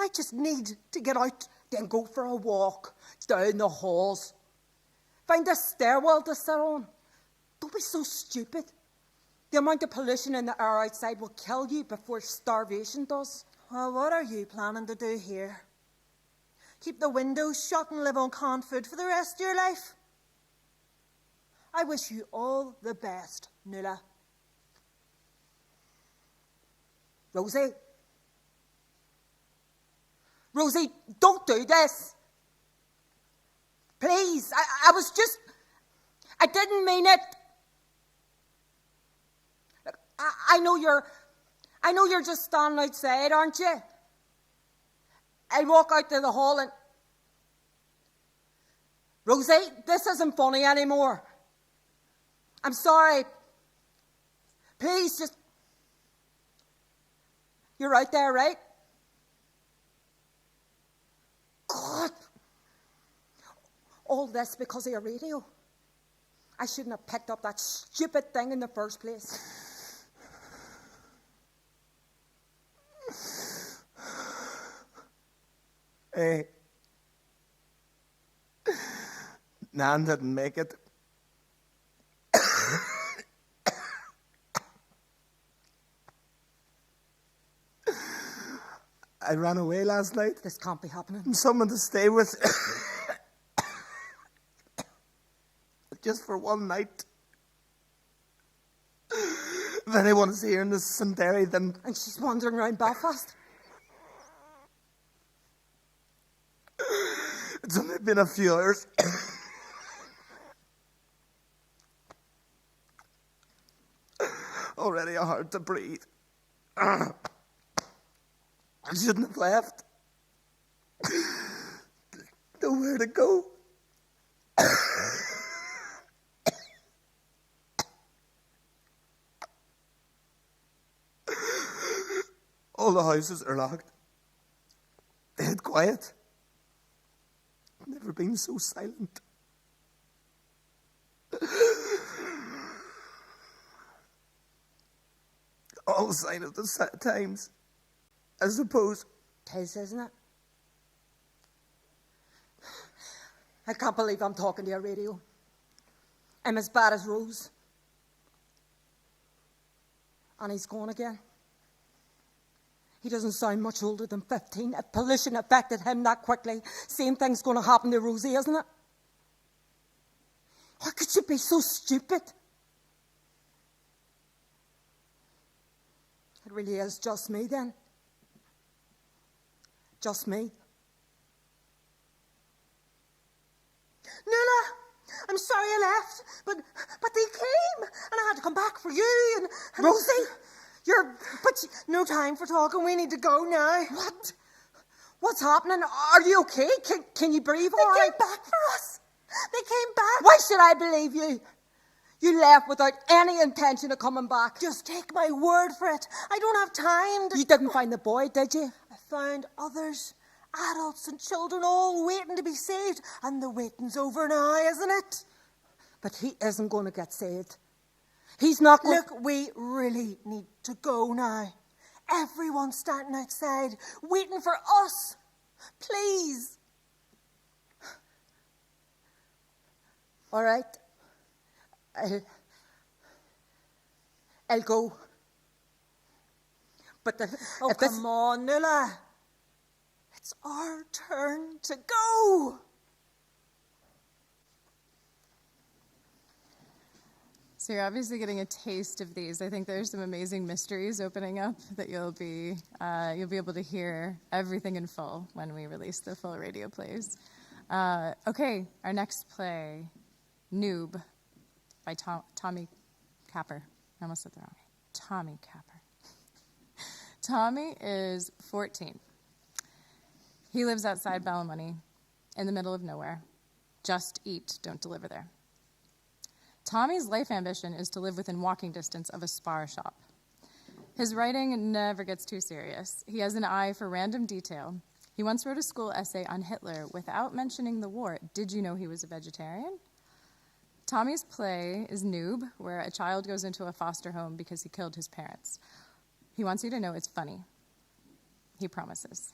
just need to get out. Then go for a walk down the halls. Find a stairwell to sit on. Don't be so stupid. The amount of pollution in the air outside will kill you before starvation does. Well, what are you planning to do here? Keep the windows shut and live on canned food for the rest of your life? I wish you all the best, Nuala. Rosie? Rosie, don't do this. Please, I didn't mean it. Look, I know you're just standing outside, aren't you? I'll walk out to the hall and... Rosie, this isn't funny anymore. I'm sorry. Please, just... You're out there, right? God. All this because of your radio. I shouldn't have picked up that stupid thing in the first place. Hey. Nan didn't make it. I ran away last night. This can't be happening. Someone to stay with. Just for one night. Then I want to see her in the St. Derry, then... And she's wandering around Belfast. It's only been a few hours. Already hard to breathe. I shouldn't have left. Nowhere to go. All the houses are locked. Dead quiet. Never been so silent. All sign of the times, I suppose. Tis, isn't it? I can't believe I'm talking to your radio. I'm as bad as Rose. And he's gone again. He doesn't sound much older than 15. If pollution affected him that quickly, same thing's going to happen to Rosie, isn't it? How could you be so stupid? It really is just me then. Just me. Nuala, I'm sorry I left, but they came, and I had to come back for you, and Rosie, no time for talking, we need to go now. What? What's happening? Are you okay? Can you breathe all right? They came back for us. They came back. Why should I believe you? You left without any intention of coming back. Just take my word for it. I don't have time to... You didn't find the boy, did you? I found others, adults and children, all waiting to be saved. And the waiting's over now, isn't it? But he isn't going to get saved. He's not going... Look, we really need to go now. Everyone's standing outside, waiting for us. Please. All right. I'll go. But come on, Nuala. It's our turn to go. So you're obviously getting a taste of these. I think there's some amazing mysteries opening up that you'll be able to hear everything in full when we release the full radio plays. Okay, our next play, Noob, by Tommy Capper. I almost said that wrong. Tommy Capper. Tommy is 14. He lives outside Ballymoney, in the middle of nowhere. Just eat, don't deliver there. Tommy's life ambition is to live within walking distance of a spar shop. His writing never gets too serious. He has an eye for random detail. He once wrote a school essay on Hitler without mentioning the war. Did you know he was a vegetarian? Tommy's play is Noob, where a child goes into a foster home because he killed his parents. He wants you to know it's funny. He promises.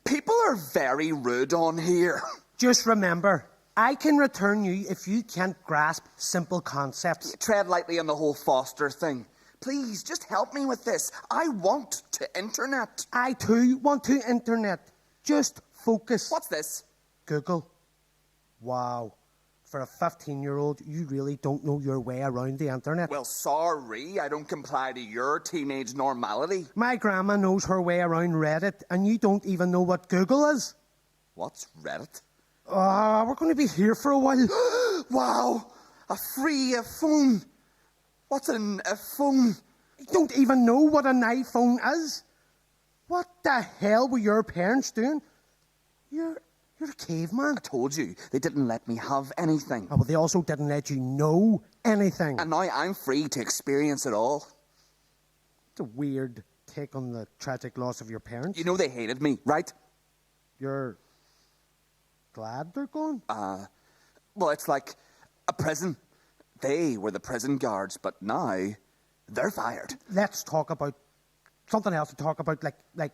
People are very rude on here. Just remember, I can return you if you can't grasp simple concepts. Tread lightly on the whole Foster thing. Please, just help me with this. I want to internet. I too want to internet. Just focus. What's this? Google. Wow. For a 15-year-old, you really don't know your way around the internet. Well, sorry, I don't comply to your teenage normality. My grandma knows her way around Reddit, and you don't even know what Google is. What's Reddit? We're going to be here for a while. Wow, a phone. What's a phone? You don't even know what an iPhone is. What the hell were your parents doing? You're a caveman. I told you, they didn't let me have anything. Oh, but they also didn't let you know anything. And now I'm free to experience it all. It's a weird take on the tragic loss of your parents. You know they hated me, right? You're glad they're gone? Well, it's like a prison. They were the prison guards, but now they're fired. Let's talk about something else to talk about, like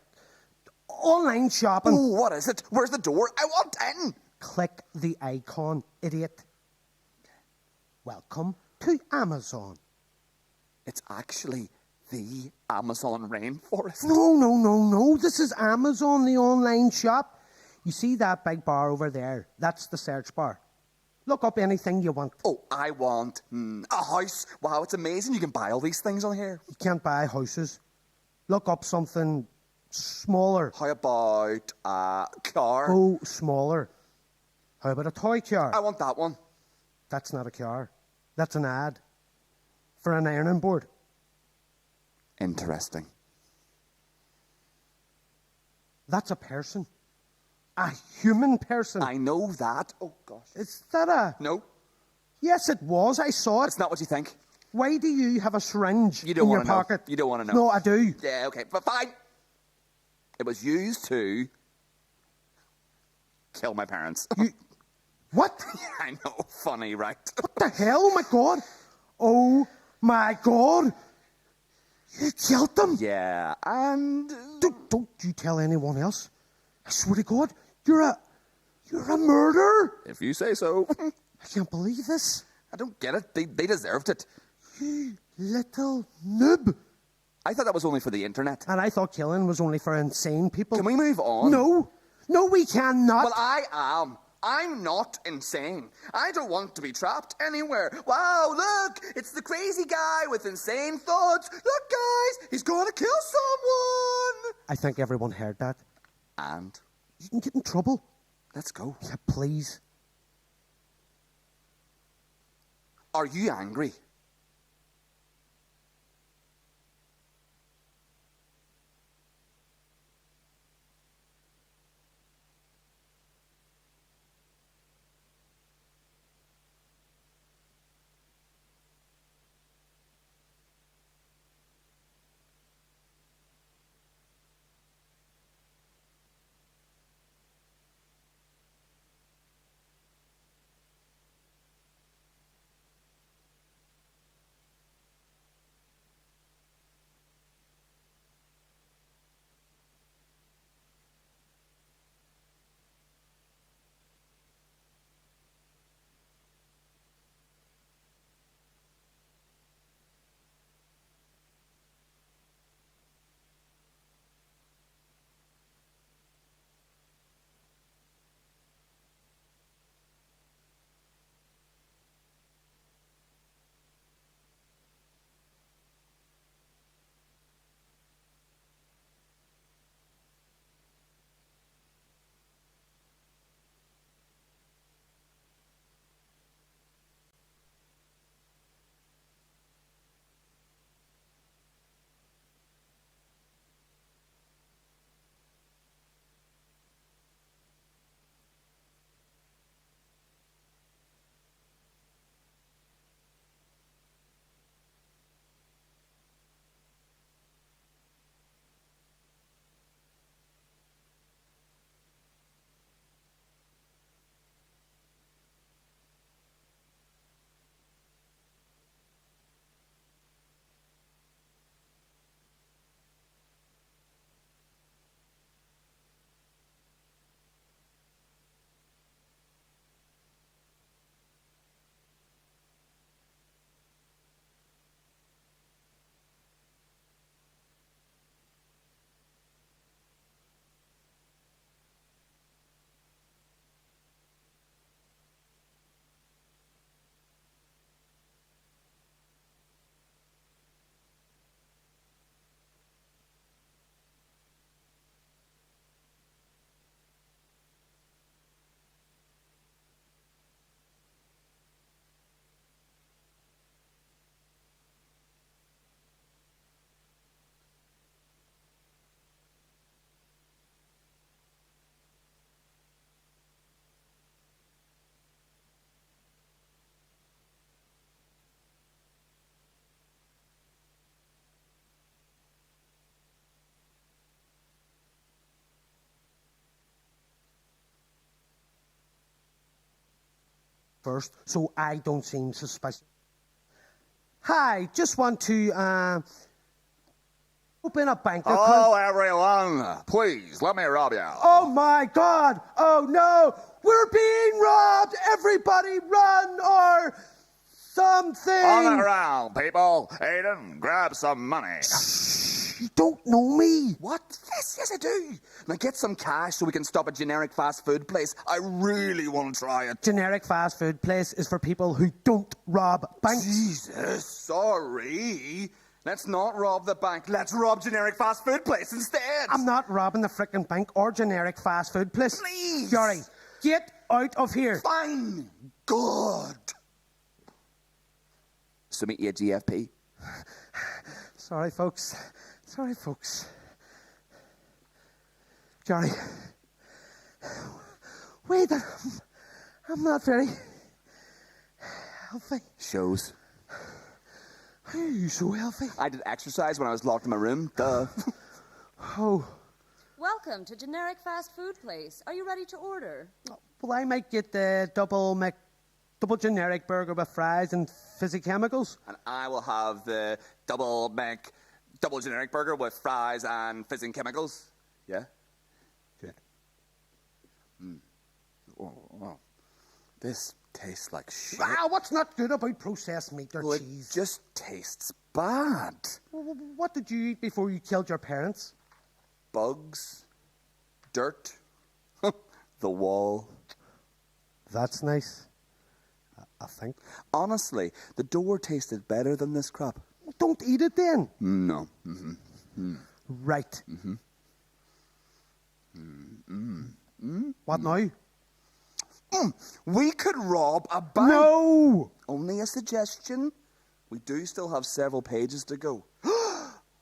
online shopping. Oh, what is it? Where's the door? I want in. Click the icon, idiot. Welcome to Amazon. It's actually the Amazon rainforest. No. This is Amazon, the online shop. You see that big bar over there? That's the search bar. Look up anything you want. Oh, I want a house. Wow, it's amazing. You can buy all these things on here. You can't buy houses. Look up something smaller. How about a car? Oh, smaller. How about a toy car? I want that one. That's not a car. That's an ad for an ironing board. Interesting. That's a person. A human person. I know that. Oh, gosh. Is that a... No, Yes, it was. I saw it. it's not what you think. Why do you have a syringe You don't in your want to know. pocket? You don't want to know. No, I do. Yeah, okay, but fine. It was used to kill my parents. What? I know, funny, right? What the hell? Oh, my God. Oh, my God. You killed them? Yeah, and Don't you tell anyone else. I swear to God, you're a murderer. if you say so. I can't believe this. I don't get it. They deserved it. You little noob. I thought that was only for the internet. And I thought killing was only for insane people. Can we move on? No, we cannot. Well, I am. I'm not insane. I don't want to be trapped anywhere. Wow, look, it's the crazy guy with insane thoughts. Look, guys, he's going to kill someone. I think everyone heard that. And You can get in trouble. let's go. Yeah, please. Are you angry? first, so I don't seem suspicious. Hi, just want to open a bank account. Hello, everyone. Please, let me rob you. Oh my God! Oh no! We're being robbed! Everybody run or something! On the ground, people. Aiden, grab some money. You don't know me. What? Yes, I do. Now get some cash so we can stop a generic fast food place. I really want to try it. Generic fast food place is for people who don't rob banks. Jesus, sorry. Let's not rob the bank. Let's rob generic fast food place instead. I'm not robbing the frickin' bank or generic fast food place. Please. Jerry, get out of here. Fine. Good. So meet you at GFP. Sorry, folks. Jerry. Wait, I'm not very healthy. Shows. How are you so healthy? I did exercise when I was locked in my room. Duh. Oh. Welcome to Generic Fast Food Place. Are you ready to order? Well, I might get the double generic burger with fries and fizzy chemicals. And I will have the double generic burger with fries and fizzing chemicals. Yeah? Yeah. Oh. This tastes like shit. Ah, what's not good about processed meat or Well, cheese? it just tastes bad. What did you eat before you killed your parents? Bugs. Dirt. The wall. That's nice, I think. Honestly, the door tasted better than this crap. Don't eat it then. No. Right. What now? We could rob a bank. No! Only a suggestion. We do still have several pages to go.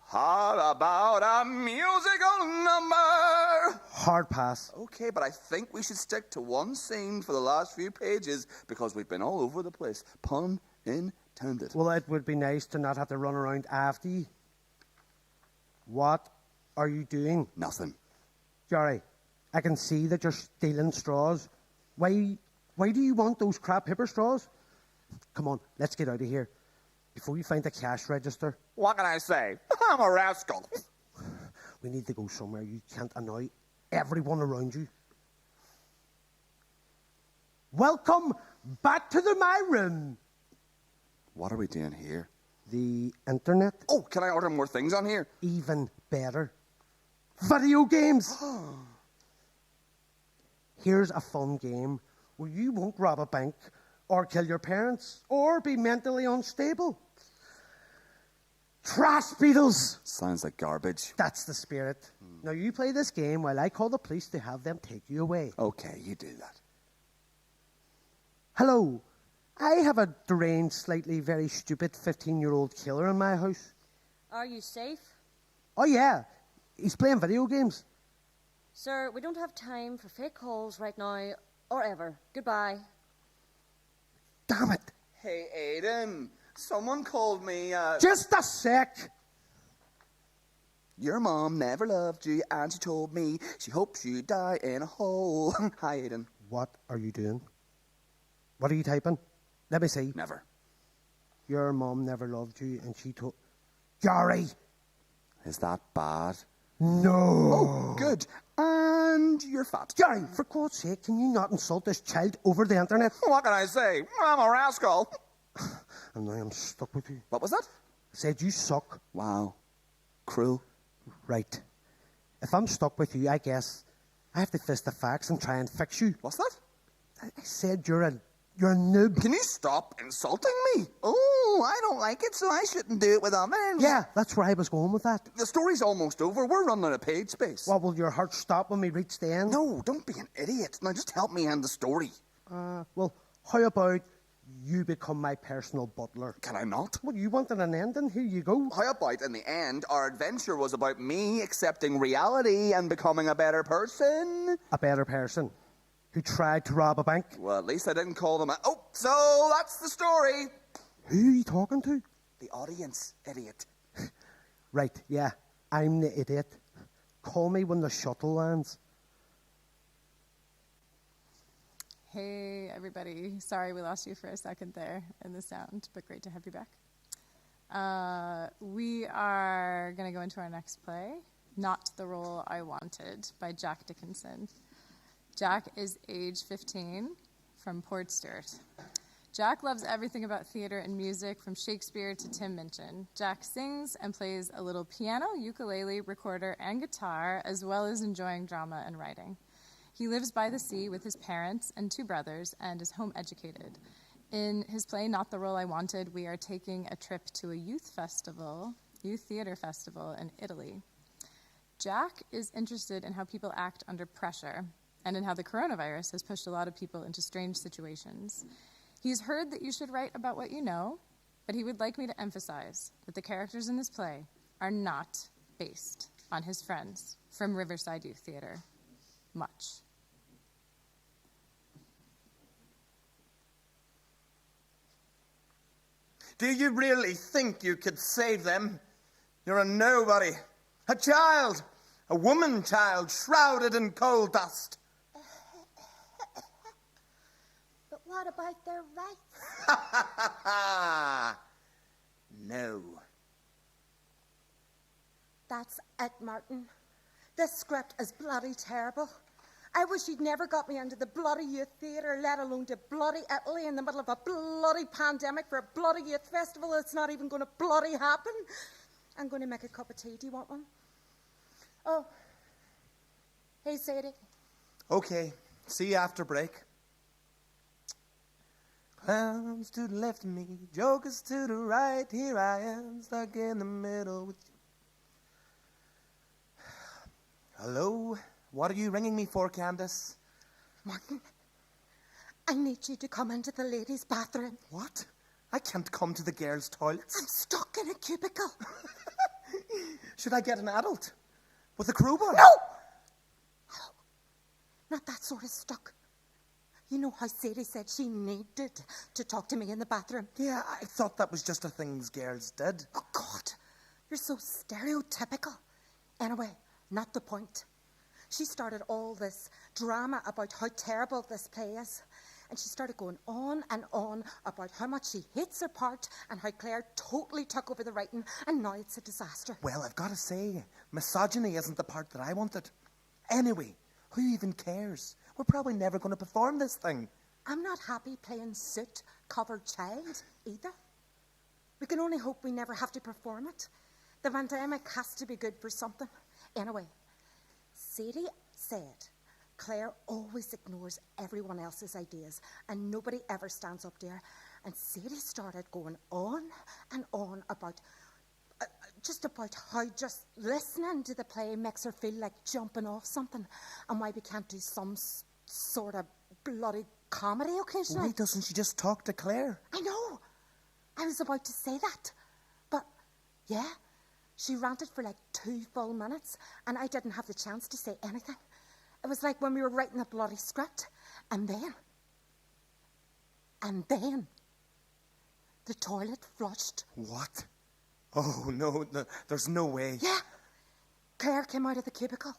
How about a musical number? Hard pass. Okay, but I think we should stick to one scene for the last few pages because we've been all over the place. Pun intended. Well, it would be nice to not have to run around after you. What are you doing? Nothing. Jerry, I can see that you're stealing straws. Why do you want those crap hipper straws? Come on, let's get out of here before you find the cash register. What can I say? I'm a rascal. We need to go somewhere you can't annoy everyone around you. Welcome back to my room. What are we doing here? The internet? Oh, can I order more things on here? Even better. Video games! Here's a fun game where you won't rob a bank or kill your parents or be mentally unstable. Trash beetles! Sounds like garbage. That's the spirit. Now you play this game while I call the police to have them take you away. Okay, you do that. Hello. I have a deranged, slightly very stupid 15-year-old killer in my house. Are you safe? Oh yeah, he's playing video games. Sir, we don't have time for fake calls right now or ever. Goodbye. Damn it. Hey, Aiden. Someone called me, Just a sec. Your mom never loved you, and she told me she hopes you die in a hole. Hi, Aiden. What are you doing? What are you typing? Let me see. Never. Your mom never loved you, and she told... Gary! Is that bad? No! Oh, good. And you're fat. Gary, for God's sake, can you not insult this child over the internet? What can I say? I'm a rascal. And now I'm stuck with you. What was that? I said you suck. Wow. Cruel. Right. If I'm stuck with you, I guess I have to face the facts and try and fix you. What's that? I said you're a noob. Can you stop insulting me? Oh, I don't like it, so I shouldn't do it with others. Yeah, that's where I was going with that. The story's almost over. We're running out of page space. What, will your heart stop when we reach the end? No, don't be an idiot. Now just help me end the story. Well, how about you become my personal butler? Can I not? Well, you wanted an ending? Here you go. How about in the end, our adventure was about me accepting reality and becoming a better person? A better person who tried to rob a bank. Well, at least I didn't call them Oh, so that's the story. Who are you talking to? The audience, idiot. Right, yeah, I'm the idiot. Call me when the shuttle lands. Hey, everybody. Sorry we lost you for a second there in the sound, but great to have you back. We are going to go into our next play, Not the Role I Wanted, by Jack Dickinson. Jack is age 15 from Port Stewart. Jack loves everything about theater and music, from Shakespeare to Tim Minchin. Jack sings and plays a little piano, ukulele, recorder, and guitar, as well as enjoying drama and writing. He lives by the sea with his parents and 2 brothers and is home educated. In his play, Not the Role I Wanted, we are taking a trip to a youth theater festival in Italy. Jack is interested in how people act under pressure and in how the coronavirus has pushed a lot of people into strange situations. He's heard that you should write about what you know, but he would like me to emphasize that the characters in this play are not based on his friends from Riverside Youth Theater. Much. Do you really think you could save them? You're a nobody. A child. A woman child shrouded in coal dust. But what about their rights? No. That's it, Martin. This script is bloody terrible. I wish you'd never got me into the bloody youth theatre, let alone to bloody Italy in the middle of a bloody pandemic for a bloody youth festival that's not even going to bloody happen. I'm going to make a cup of tea. Do you want one? Oh. Hey, Sadie. Okay. See you after break. Clowns to the left of me, jokers to the right. Here I am, stuck in the middle with you. Hello? What are you ringing me for, Candace? Martin, I need you to come into the ladies' bathroom. What? I can't come to the girls' toilets. I'm stuck in a cubicle. Should I get an adult? With a crowbar? No! Not that sort of stuck. You know how Sadie said she needed to talk to me in the bathroom? Yeah, I thought that was just a thing girls did. Oh, God. You're so stereotypical. Anyway, not the point. She started all this drama about how terrible this play is. And she started going on and on about how much she hates her part and how Claire totally took over the writing, and now it's a disaster. Well, I've got to say, misogyny isn't the part that I wanted. Anyway, who even cares? We're probably never going to perform this thing. I'm not happy playing soot-covered child either. We can only hope we never have to perform it. The pandemic has to be good for something. Anyway, Sadie said Claire always ignores everyone else's ideas and nobody ever stands up to her. And Sadie started going on and on about how just listening to the play makes her feel like jumping off something, and why we can't do some sort of bloody comedy occasionally. Why doesn't she just talk to Claire? I know. I was about to say that. But, yeah, she ranted for like 2 full minutes, and I didn't have the chance to say anything. It was like when we were writing a bloody script, and then, the toilet flushed. What? Oh, no, there's no way. Yeah. Claire came out of the cubicle.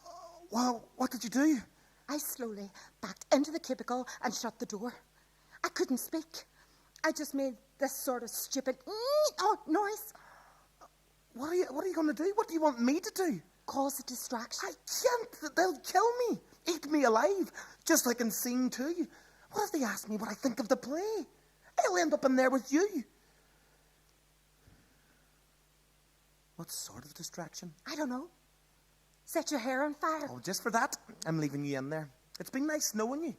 Well, what did you do? I slowly backed into the cubicle and shut the door. I couldn't speak. I just made this sort of stupid noise. What are you going to do? What do you want me to do? Cause a distraction. I can't. They'll kill me. Eat me alive. Just like in scene 2. What if they ask me what I think of the play? I'll end up in there with you. What sort of distraction? I don't know. Set your hair on fire. Oh, just for that, I'm leaving you in there. It's been nice knowing you.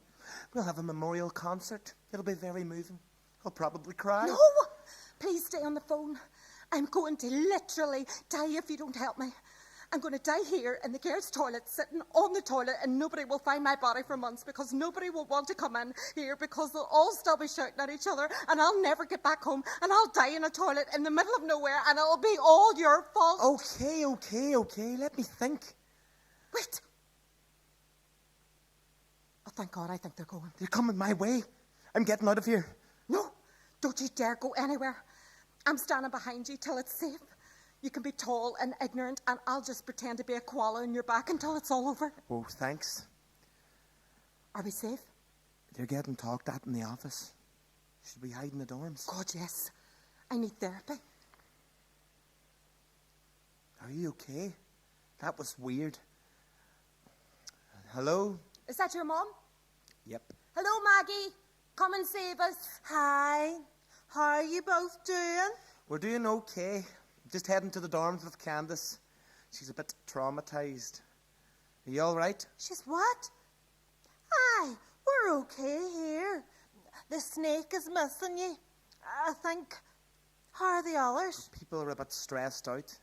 We'll have a memorial concert. It'll be very moving. I'll probably cry. No! Please stay on the phone. I'm going to literally die if you don't help me. I'm going to die here in the girls' toilet, sitting on the toilet, and nobody will find my body for months because nobody will want to come in here because they'll all still be shouting at each other, and I'll never get back home, and I'll die in a toilet in the middle of nowhere, and it'll be all your fault. Okay. Let me think. Wait. Oh, thank God, I think they're going. They're coming my way. I'm getting out of here. No, don't you dare go anywhere. I'm standing behind you till it's safe. You can be tall and ignorant, and I'll just pretend to be a koala in your back until it's all over. Oh, thanks. Are we safe? They're getting talked at in the office. Should we hide in the dorms? God, yes. I need therapy. Are you okay? That was weird. Hello? Is that your mom? Yep. Hello, Maggie. Come and save us. Hi. How are you both doing? We're doing okay. Just heading to the dorms with Candace. She's a bit traumatized. Are you all right? She's what? Aye, we're okay here. The snake is missing you, I think. How are the others? People are a bit stressed out.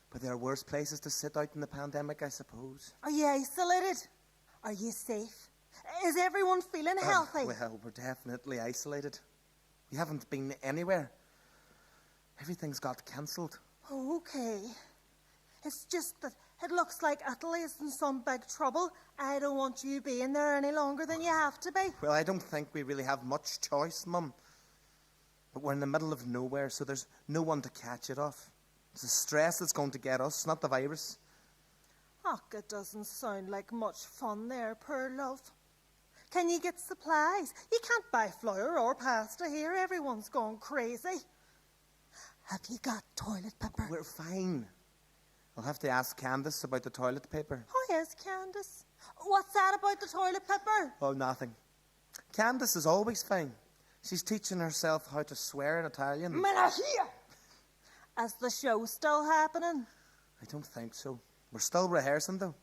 But there are worse places to sit out in the pandemic, I suppose. Are you isolated? Are you safe? Is everyone feeling healthy? Well, we're definitely isolated. We haven't been anywhere. Everything's got cancelled. Okay. It's just that it looks like Italy is in some big trouble. I don't want you being there any longer than you have to be. Well, I don't think we really have much choice, Mum. But we're in the middle of nowhere, so there's no one to catch it off. It's the stress that's going to get us, not the virus. Oh, it doesn't sound like much fun there, poor love. Can you get supplies? You can't buy flour or pasta here. Everyone's gone crazy. Have you got toilet paper? We're fine. I'll have to ask Candace about the toilet paper. Oh, yes, Candace. What's that about the toilet paper? Oh, nothing. Candace is always fine. She's teaching herself how to swear in Italian. Menachia! Is the show still happening? I don't think so. We're still rehearsing, though.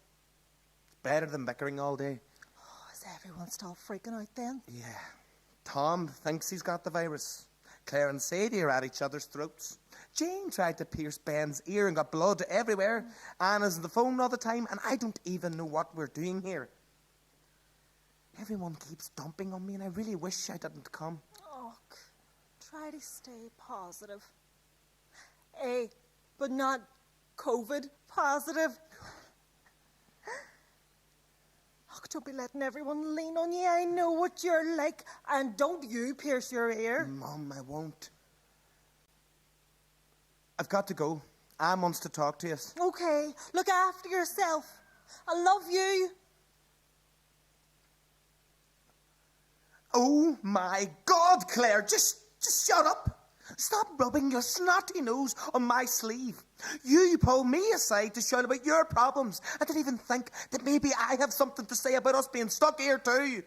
It's better than bickering all day. Oh, is everyone still freaking out then? Yeah. Tom thinks he's got the virus. Claire and Sadie are at each other's throats. Jane tried to pierce Ben's ear and got blood everywhere. Anna's on the phone all the time, and I don't even know what we're doing here. Everyone keeps dumping on me, and I really wish I didn't come. Oh, try to stay positive. But not COVID positive. Oh, don't be letting everyone lean on you. I know what you're like. And don't you pierce your ear. Mum, I won't. I've got to go. Anne wants to talk to us. Okay, look after yourself. I love you. Oh my God, Claire, just shut up. Stop rubbing your snotty nose on my sleeve. You pull me aside to shout about your problems. I didn't even think that maybe I have something to say about us being stuck here too.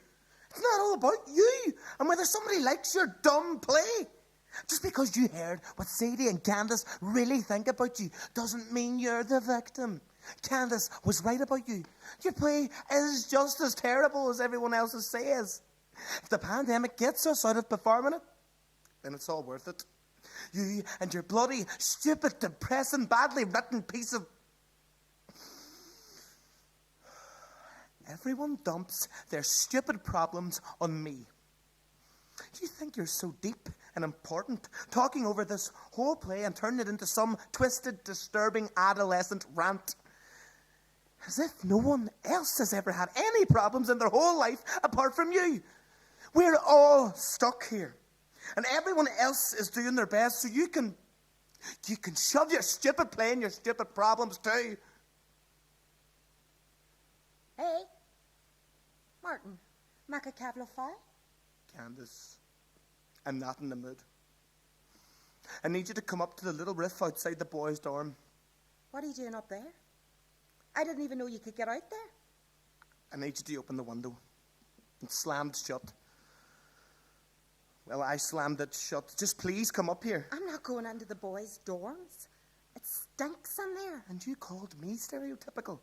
It's not all about you and whether somebody likes your dumb play. Just because you heard what Sadie and Candace really think about you doesn't mean you're the victim. Candace was right about you. Your play is just as terrible as everyone else's says. If the pandemic gets us out of performing it, then it's all worth it. You and your bloody, stupid, depressing, badly written piece of... Everyone dumps their stupid problems on me. Do you think you're so deep and important, talking over this whole play and turning it into some twisted, disturbing adolescent rant? As if no one else has ever had any problems in their whole life apart from you. We're all stuck here. And everyone else is doing their best, so you can shove your stupid play and your stupid problems too. Hey, Martin, make a cavlo file? Candace, I'm not in the mood. I need you to come up to the little riff outside the boys' dorm. What are you doing up there? I didn't even know you could get out there. I need you to open the window. It's slammed shut. Well, I slammed it shut. Just please come up here. I'm not going into the boys' dorms. It stinks in there. And you called me stereotypical.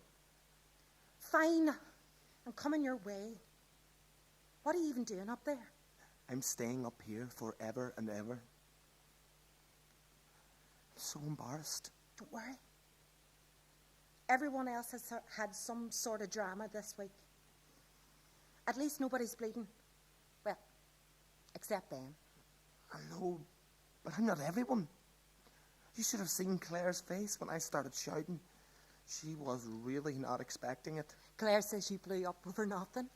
Fine. I'm coming your way. What are you even doing up there? I'm staying up here forever and ever. I'm so embarrassed. Don't worry. Everyone else has had some sort of drama this week. At least nobody's bleeding. Well, except them. I know, but I'm not everyone. You should have seen Claire's face when I started shouting. She was really not expecting it. Claire says you blew up over nothing.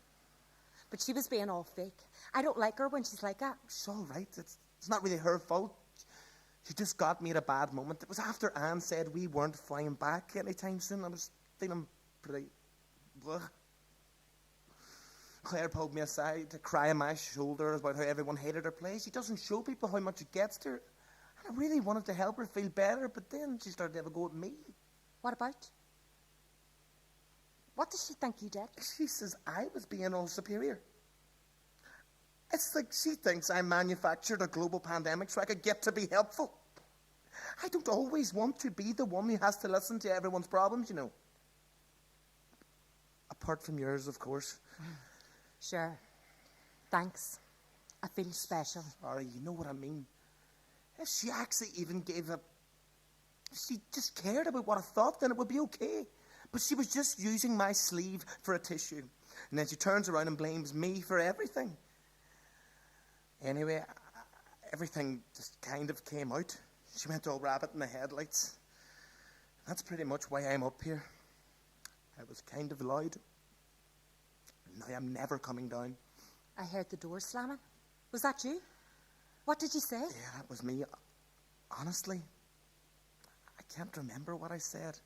But she was being all fake. I don't like her when she's like that. It's all right. It's not really her fault. She just got me at a bad moment. It was after Anne said we weren't flying back anytime soon. I was feeling pretty... Bleh. Claire pulled me aside to cry on my shoulder about how everyone hated her play. She doesn't show people how much it gets to her. And I really wanted to help her feel better, but then she started to have a go at me. What about? What does she think you did? She says I was being all superior. It's like she thinks I manufactured a global pandemic so I could get to be helpful. I don't always want to be the one who has to listen to everyone's problems, you know. Apart from yours, of course. Sure. Thanks. I feel special. Sorry, you know what I mean. If she actually even if she just cared about what I thought, then it would be okay. But she was just using my sleeve for a tissue. And then she turns around and blames me for everything. Anyway, everything just kind of came out. She went all rabbit in the headlights. That's pretty much why I'm up here. I was kind of loud. Now I'm never coming down. I heard the door slamming. Was that you? What did you say? Yeah, that was me. Honestly, I can't remember what I said.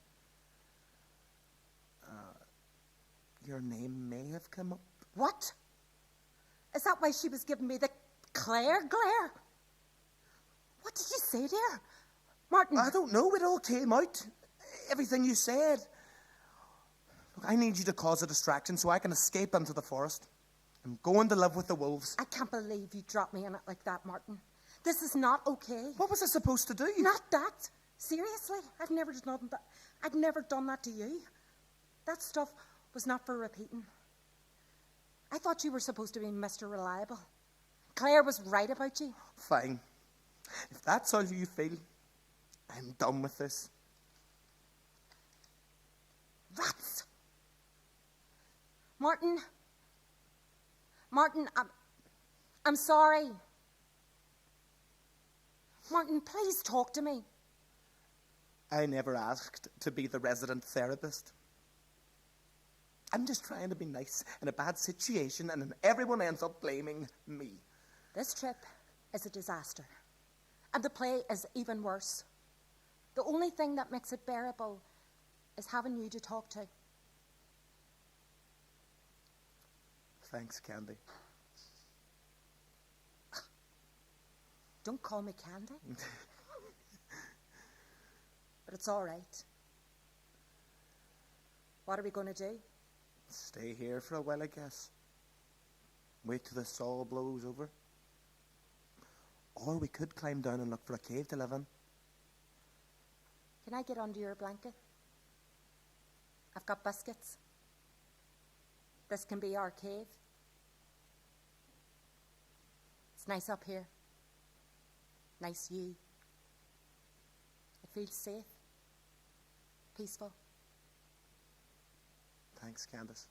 Your name may have come up. What? Is that why she was giving me the Claire glare? What did you say there? Martin. I don't know. It all came out. Everything you said. Look, I need you to cause a distraction so I can escape into the forest. I'm going to live with the wolves. I can't believe you dropped me in it like that, Martin. This is not okay. What was I supposed to do? Not that. Seriously, I've never done that. I'd never done that to you. That stuff was not for repeating. I thought you were supposed to be Mr. Reliable. Claire was right about you. Fine. If that's how you feel, I'm done with this. Rats! Martin. Martin, I'm sorry. Martin, please talk to me. I never asked to be the resident therapist. I'm just trying to be nice in a bad situation, and then everyone ends up blaming me. This trip is a disaster, and the play is even worse. The only thing that makes it bearable is having you to talk to. Thanks, Candy. Don't call me Candy. But it's all right. What are we going to do? Stay here for a while, I guess. Wait till the saw blows over. Or we could climb down and look for a cave to live in. Can I get under your blanket? I've got biscuits. This can be our cave. It's nice up here. Nice view. It feels safe. Peaceful. Thanks, Candace.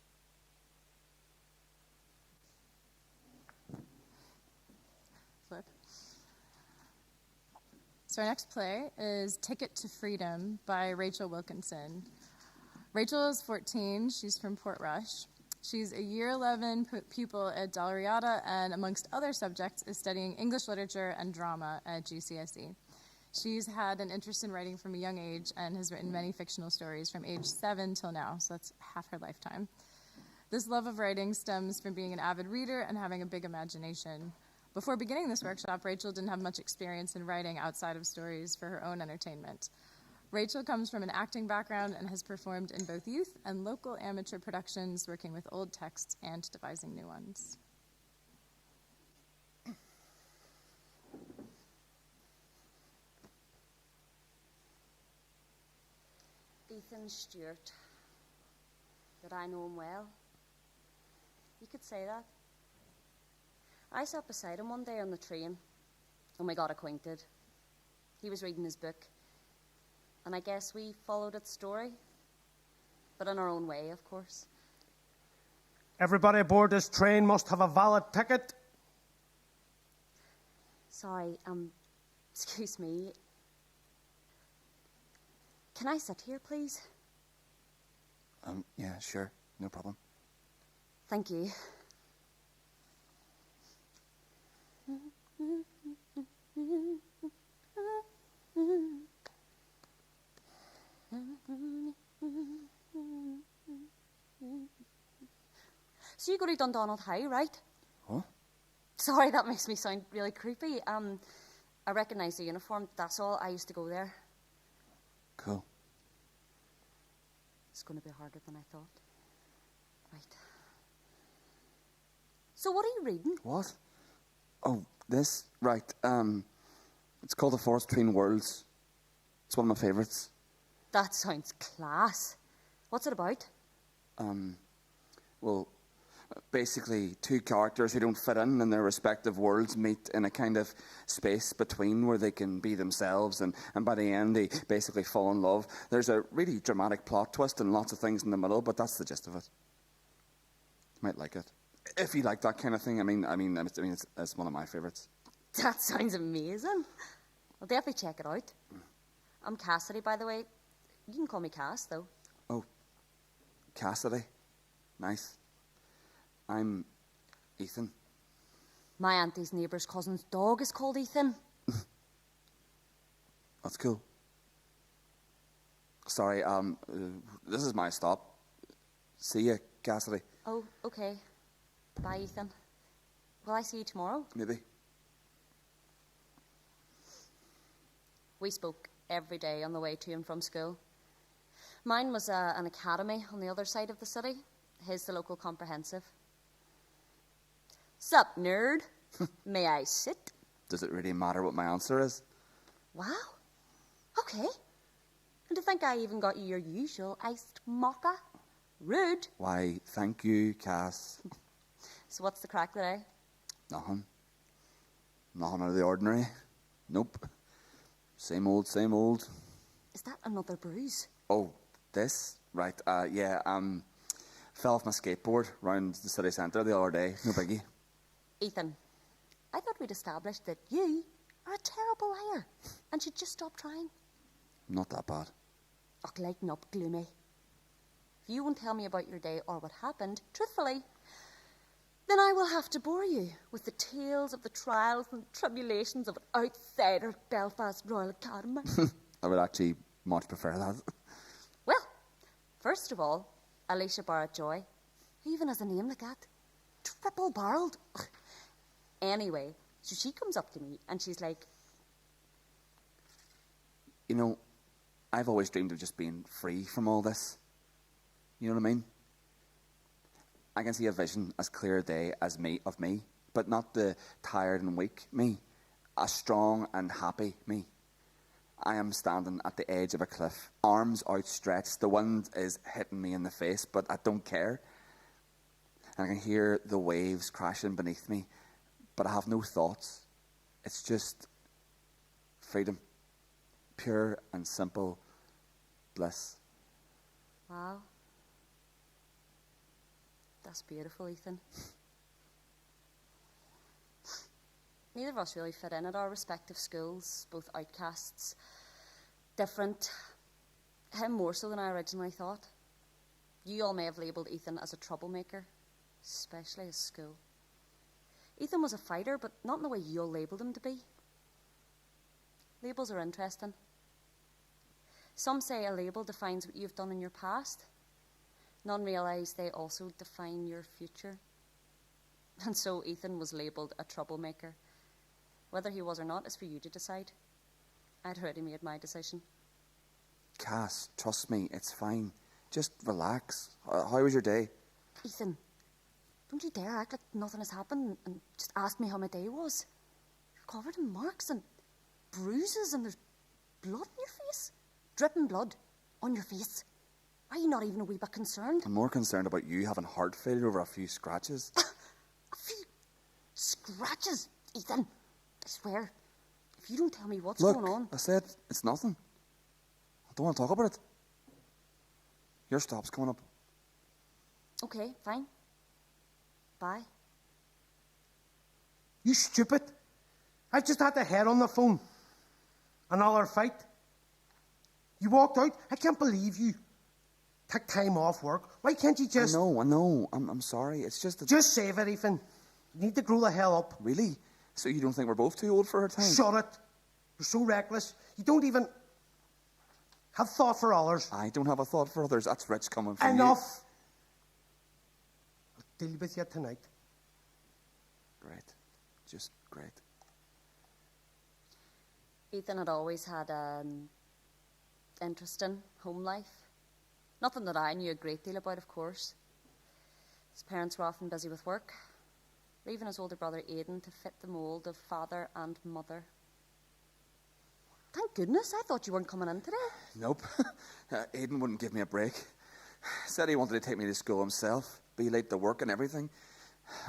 Flip. So our next play is Ticket to Freedom by Rachel Wilkinson. Rachel is 14. She's from Portrush. She's a year 11 pupil at Dalriada and, amongst other subjects, is studying English literature and drama at GCSE. She's had an interest in writing from a young age and has written many fictional stories from age 7 till now, so that's half her lifetime. This love of writing stems from being an avid reader and having a big imagination. Before beginning this workshop, Rachel didn't have much experience in writing outside of stories for her own entertainment. Rachel comes from an acting background and has performed in both youth and local amateur productions, working with old texts and devising new ones. Ethan Stewart. Did I know him well? You could say that. I sat beside him one day on the train, and we got acquainted. He was reading his book, and I guess we followed its story, but in our own way, of course. Everybody aboard this train must have a valid ticket. Sorry, excuse me. Can I sit here, please? Yeah, sure. No problem. Thank you. So you go to Dundonald High, right? What? Sorry, that makes me sound really creepy. I recognise the uniform, that's all. I used to go there. Cool. It's going to be harder than I thought. Right. So what are you reading? What? Oh, this? Right. It's called The Forest Between Worlds. It's one of my favourites. That sounds class. What's it about? Well, basically two characters who don't fit in their respective worlds meet in a kind of space between where they can be themselves, and by the end they basically fall in love. There's a really dramatic plot twist and lots of things in the middle, but that's the gist of it. You might like it. If you like that kind of thing, it's one of my favourites. That sounds amazing. I'll definitely check it out. I'm Cassidy, by the way. You can call me Cass, though. Oh, Cassidy. Nice. I'm Ethan. My auntie's neighbour's cousin's dog is called Ethan. That's cool. Sorry, this is my stop. See ya, Cassidy. Oh, okay. Bye, Ethan. Will I see you tomorrow? Maybe. We spoke every day on the way to and from school. Mine was an academy on the other side of the city. His the local comprehensive. Sup, nerd? May I sit? Does it really matter what my answer is? Wow. Okay. And to think I even got you your usual iced mocha? Rude. Why, thank you, Cass. So what's the crack today? Nothing. Nothing out of the ordinary. Nope. Same old, same old. Is that another bruise? Oh, this? Right, yeah, fell off my skateboard round the city centre the other day. No biggie. Ethan, I thought we'd established that you are a terrible liar and should just stop trying. Not that bad. Oh, lighten up, gloomy. If you won't tell me about your day or what happened, truthfully, then I will have to bore you with the tales of the trials and tribulations of an outsider Belfast Royal Academy. I would actually much prefer that. Well, first of all, Alicia Barrett-Joy. Who even has a name like that? Triple-barreled. Anyway, so she comes up to me and she's like, You know, I've always dreamed of just being free from all this. You know what I mean? I can see a vision as clear as day as of me, but not the tired and weak me, a strong and happy me. I am standing at the edge of a cliff, arms outstretched. The wind is hitting me in the face, but I don't care. And I can hear the waves crashing beneath me, but I have no thoughts. It's just freedom, pure and simple bliss. wow. That's beautiful, Ethan. Neither of us really fit in at our respective schools, both outcasts, different. Him more so than I originally thought. You all may have labelled Ethan as a troublemaker, especially at school. Ethan was a fighter, but not in the way you all labelled him to be. Labels are interesting. Some say a label defines what you've done in your past. None realise they also define your future. And so Ethan was labelled a troublemaker. Whether he was or not is for you to decide. I'd already made my decision. Cass, trust me, it's fine. Just relax. How was your day? Ethan, don't you dare act like nothing has happened and just ask me how my day was. You're covered in marks and bruises and there's blood on your face. Dripping blood on your face. Are you not even a wee bit concerned? I'm more concerned about you having heart failure over a few scratches. A few scratches, Ethan. I swear, if you don't tell me what's Look, going on... I said it's nothing. I don't want to talk about it. Your stop's coming up. Okay, fine. Bye. You stupid. I just had the head on the phone. Another fight. You walked out. I can't believe you. Take time off work. Why can't you just... I know. I'm sorry. It's just that... Just save it, Ethan. You need to grow the hell up. Really? So you don't think we're both too old for our time? Shut it. You're so reckless. You don't even have thought for others. I don't have a thought for others. That's rich coming from you. Enough. How deal with you tonight. Great. Just great. Ethan had always had an interesting home life. Nothing that I knew a great deal about, of course. His parents were often busy with work, leaving his older brother Aidan to fit the mould of father and mother. Thank goodness, I thought you weren't coming in today. Nope. Aidan wouldn't give me a break. Said he wanted to take me to school himself, be late to work and everything.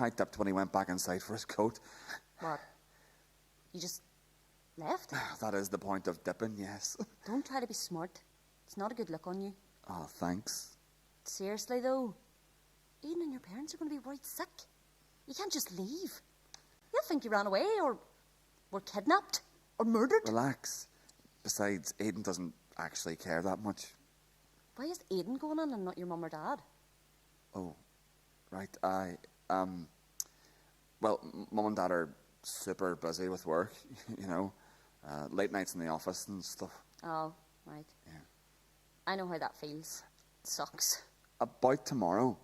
I dipped when he went back inside for his coat. What? You just left? That is the point of dipping, yes. Don't try to be smart. It's not a good look on you. Oh, thanks. Seriously, though, Aidan and your parents are going to be worried sick. You can't just leave. They'll think you ran away or were kidnapped or murdered. Relax. Besides, Aidan doesn't actually care that much. Why is Aidan going on and not your mum or dad? Oh, right. Well, Mum and Dad are super busy with work, you know. Late nights in the office and stuff. Oh, right. Yeah. I know how that feels. It sucks. About tomorrow.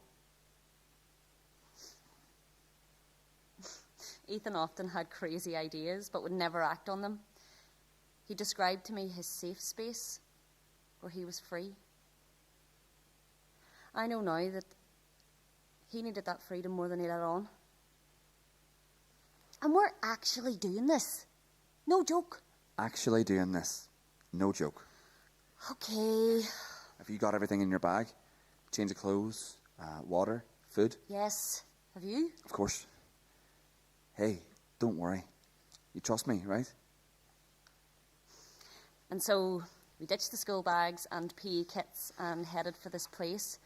Ethan often had crazy ideas, but would never act on them. He described to me his safe space, where he was free. I know now that he needed that freedom more than he let on. And we're actually doing this. No joke. Actually doing this. No joke. Okay. Have you got everything in your bag? Change of clothes, water, food? Yes. Have you? Of course. Hey, don't worry. You trust me, right? And so we ditched the school bags and PE kits and headed for this place.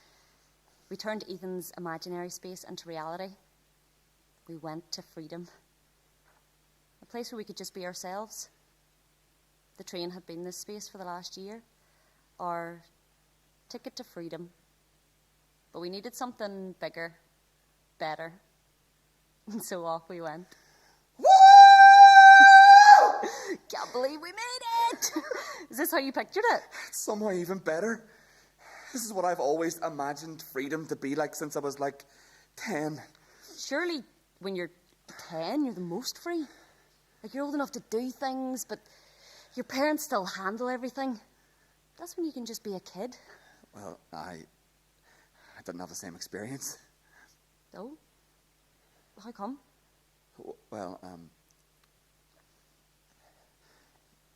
We turned Ethan's imaginary space into reality. We went to freedom. A place where we could just be ourselves. The train had been this space for the last year. Our ticket to freedom. But we needed something bigger, better. And so off we went. Woo! Can't believe we made it! Is this how you pictured it? Somehow even better. This is what I've always imagined freedom to be like since I was like 10. Surely when you're 10, you're the most free. Like you're old enough to do things, but your parents still handle everything. That's when you can just be a kid. Well, I didn't have the same experience. Oh? How come? Well,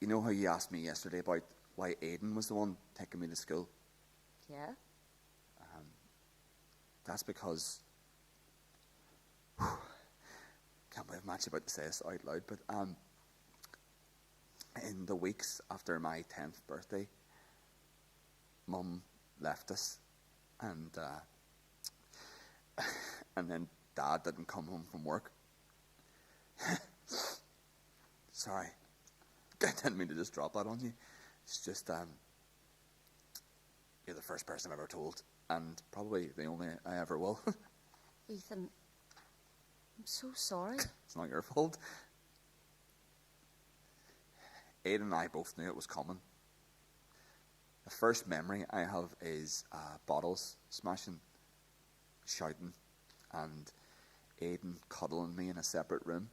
you know how you asked me yesterday about why Aidan was the one taking me to school? Yeah? That's because... Can't believe I'm actually about to say this out loud, but in the weeks after my 10th birthday, Mum left us, and then Dad didn't come home from work. Sorry. I didn't mean to just drop that on you. It's just, you're the first person I've ever told, and probably the only I ever will. Ethan, I'm so sorry. It's not your fault. Aidan and I both knew it was coming. The first memory I have is bottles smashing, shouting, and Aidan cuddling me in a separate room.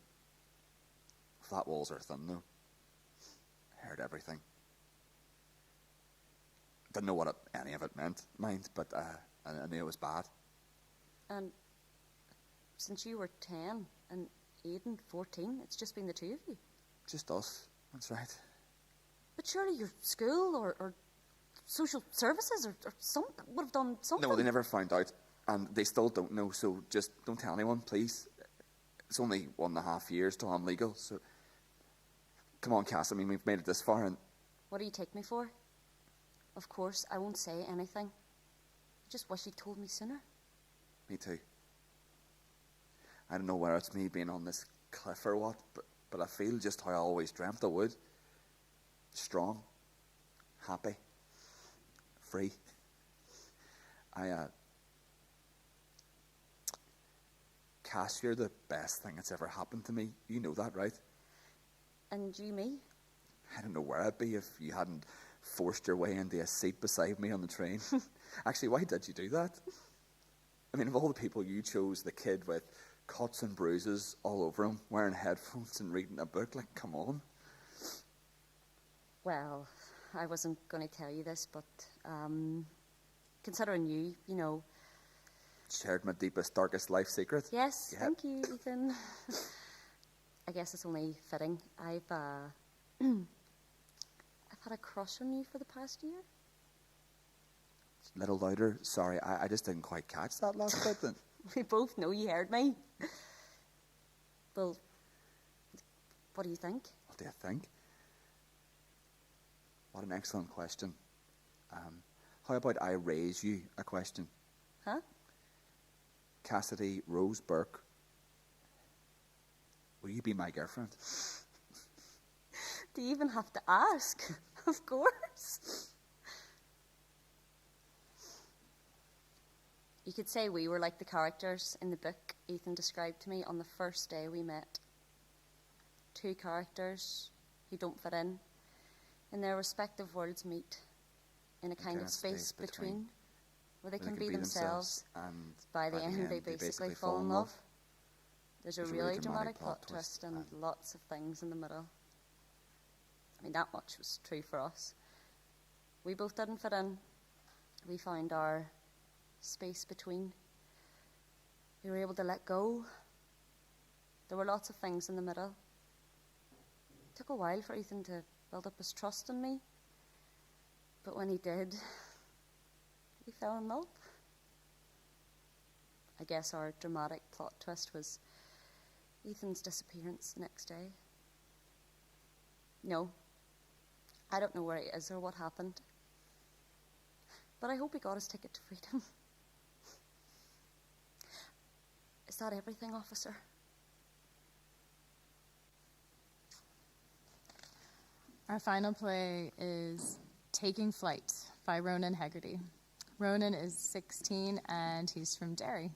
Flat walls are thin though. I heard everything. Didn't know what any of it meant, mind, but I knew it was bad. And since you were 10 and Aidan 14, it's just been the two of you. Just us, that's right. But surely your school or social services or some would have done something. No, they never found out, and they still don't know, so just don't tell anyone, please. It's only 1.5 years till I'm legal, so... Come on, Cass, I mean, we've made it this far, and... What do you take me for? Of course, I won't say anything. I just wish you'd told me sooner. Me too. I don't know whether it's me being on this cliff or what, but I feel just how I always dreamt I would. Strong. Happy. Free. Cass, you're the best thing that's ever happened to me. You know that, right? And you me? I don't know where I'd be if you hadn't forced your way into a seat beside me on the train. Actually, why did you do that? I mean, of all the people, you chose the kid with cuts and bruises all over him, wearing headphones and reading a book. Like, come on. Well, I wasn't going to tell you this, but considering you know... Shared my deepest, darkest life secret. Yes, Yeah. thank you, Ethan. I guess it's only fitting. I've had a crush on you for the past year. A little louder. Sorry, I just didn't quite catch that last bit then. We both know you heard me. Well, what do you think? What do you think? What an excellent question. How about I raise you a question? Huh? Cassidy Rose Burke, will you be my girlfriend? Do you even have to ask? Of course. You could say we were like the characters in the book Ethan described to me on the first day we met. Two characters who don't fit in their respective worlds meet in a kind of space between, where they can be themselves, and by the end they basically fall in love. There's a really dramatic plot twist and lots of things in the middle. I mean, that much was true for us. We both didn't fit in. We found our space between. We were able to let go. There were lots of things in the middle. It took a while for Ethan to build up his trust in me. But when he did, we fell in love. I guess our dramatic plot twist was Ethan's disappearance the next day. No, I don't know where he is or what happened. But I hope he got his ticket to freedom. Is that everything, officer? Our final play is Taking Flight by Ronan Hegarty. Ronan is 16 and he's from Derry.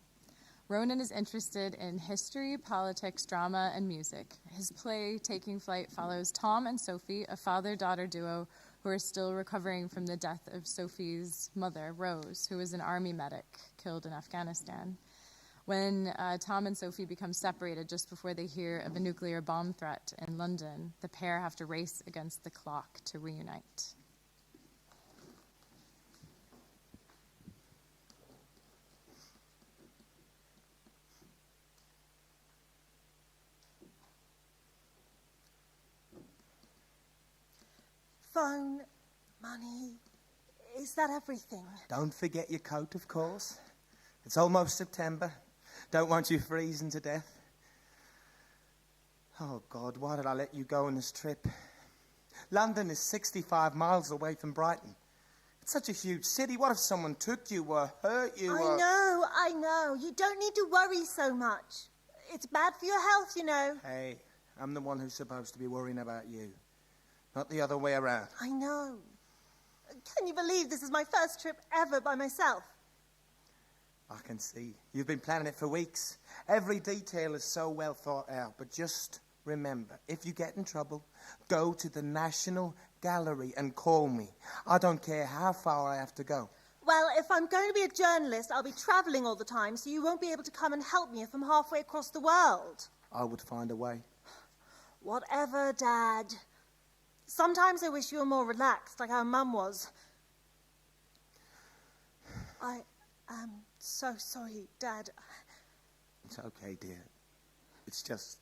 Ronan is interested in history, politics, drama, and music. His play, Taking Flight, follows Tom and Sophie, a father-daughter duo who are still recovering from the death of Sophie's mother, Rose, who was an army medic killed in Afghanistan. When Tom and Sophie become separated just before they hear of a nuclear bomb threat in London, the pair have to race against the clock to reunite. Phone, money, is that everything? Don't forget your coat, of course. It's almost September. Don't want you freezing to death. Oh, God, why did I let you go on this trip? London is 65 miles away from Brighton. It's such a huge city. What if someone took you or hurt you I know. You don't need to worry so much. It's bad for your health, you know. Hey, I'm the one who's supposed to be worrying about you, not the other way around. I know. Can you believe this is my first trip ever by myself? I can see. You've been planning it for weeks. Every detail is so well thought out. But just remember, if you get in trouble, go to the National Gallery and call me. I don't care how far I have to go. Well, if I'm going to be a journalist, I'll be traveling all the time, so you won't be able to come and help me if I'm halfway across the world. I would find a way. Whatever, Dad. Sometimes I wish you were more relaxed, like our Mum was. I am so sorry, Dad. It's okay, dear. It's just,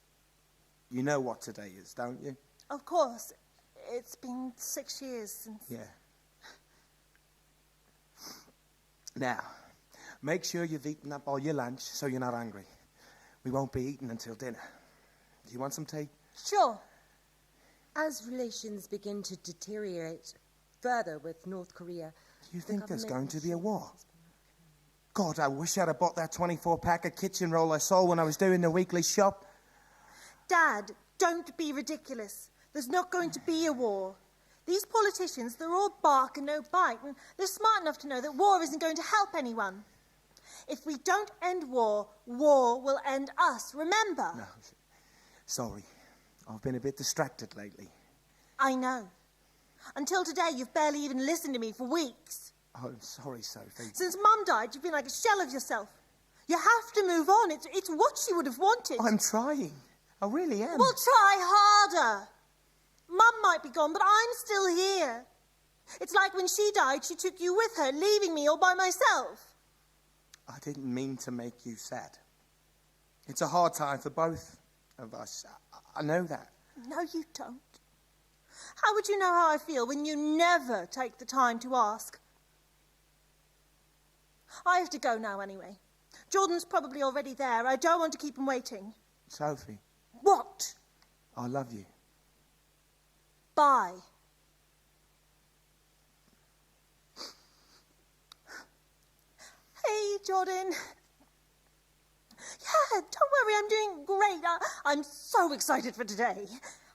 you know what today is, don't you? Of course. It's been 6 years since... Yeah. Now, make sure you've eaten up all your lunch so you're not hungry. We won't be eating until dinner. Do you want some tea? Sure. As relations begin to deteriorate further with North Korea... Do you think there's going to be a war? God, I wish I'd have bought that 24-pack of kitchen roll I saw when I was doing the weekly shop. Dad, don't be ridiculous. There's not going to be a war. These politicians, they're all bark and no bite, and they're smart enough to know that war isn't going to help anyone. If we don't end war, war will end us, remember? No, sorry. I've been a bit distracted lately. I know. Until today, you've barely even listened to me for weeks. Oh, I'm sorry, Sophie. Since Mum died, you've been like a shell of yourself. You have to move on. It's what she would have wanted. I'm trying. I really am. Well, try harder. Mum might be gone, but I'm still here. It's like when she died, she took you with her, leaving me all by myself. I didn't mean to make you sad. It's a hard time for both of us. I know that. No, you don't. How would you know how I feel when you never take the time to ask? I have to go now anyway. Jordan's probably already there. I don't want to keep him waiting. Sophie. What? I love you. Bye. Hey, Jordan. Yeah, don't worry, I'm doing great. I'm so excited for today.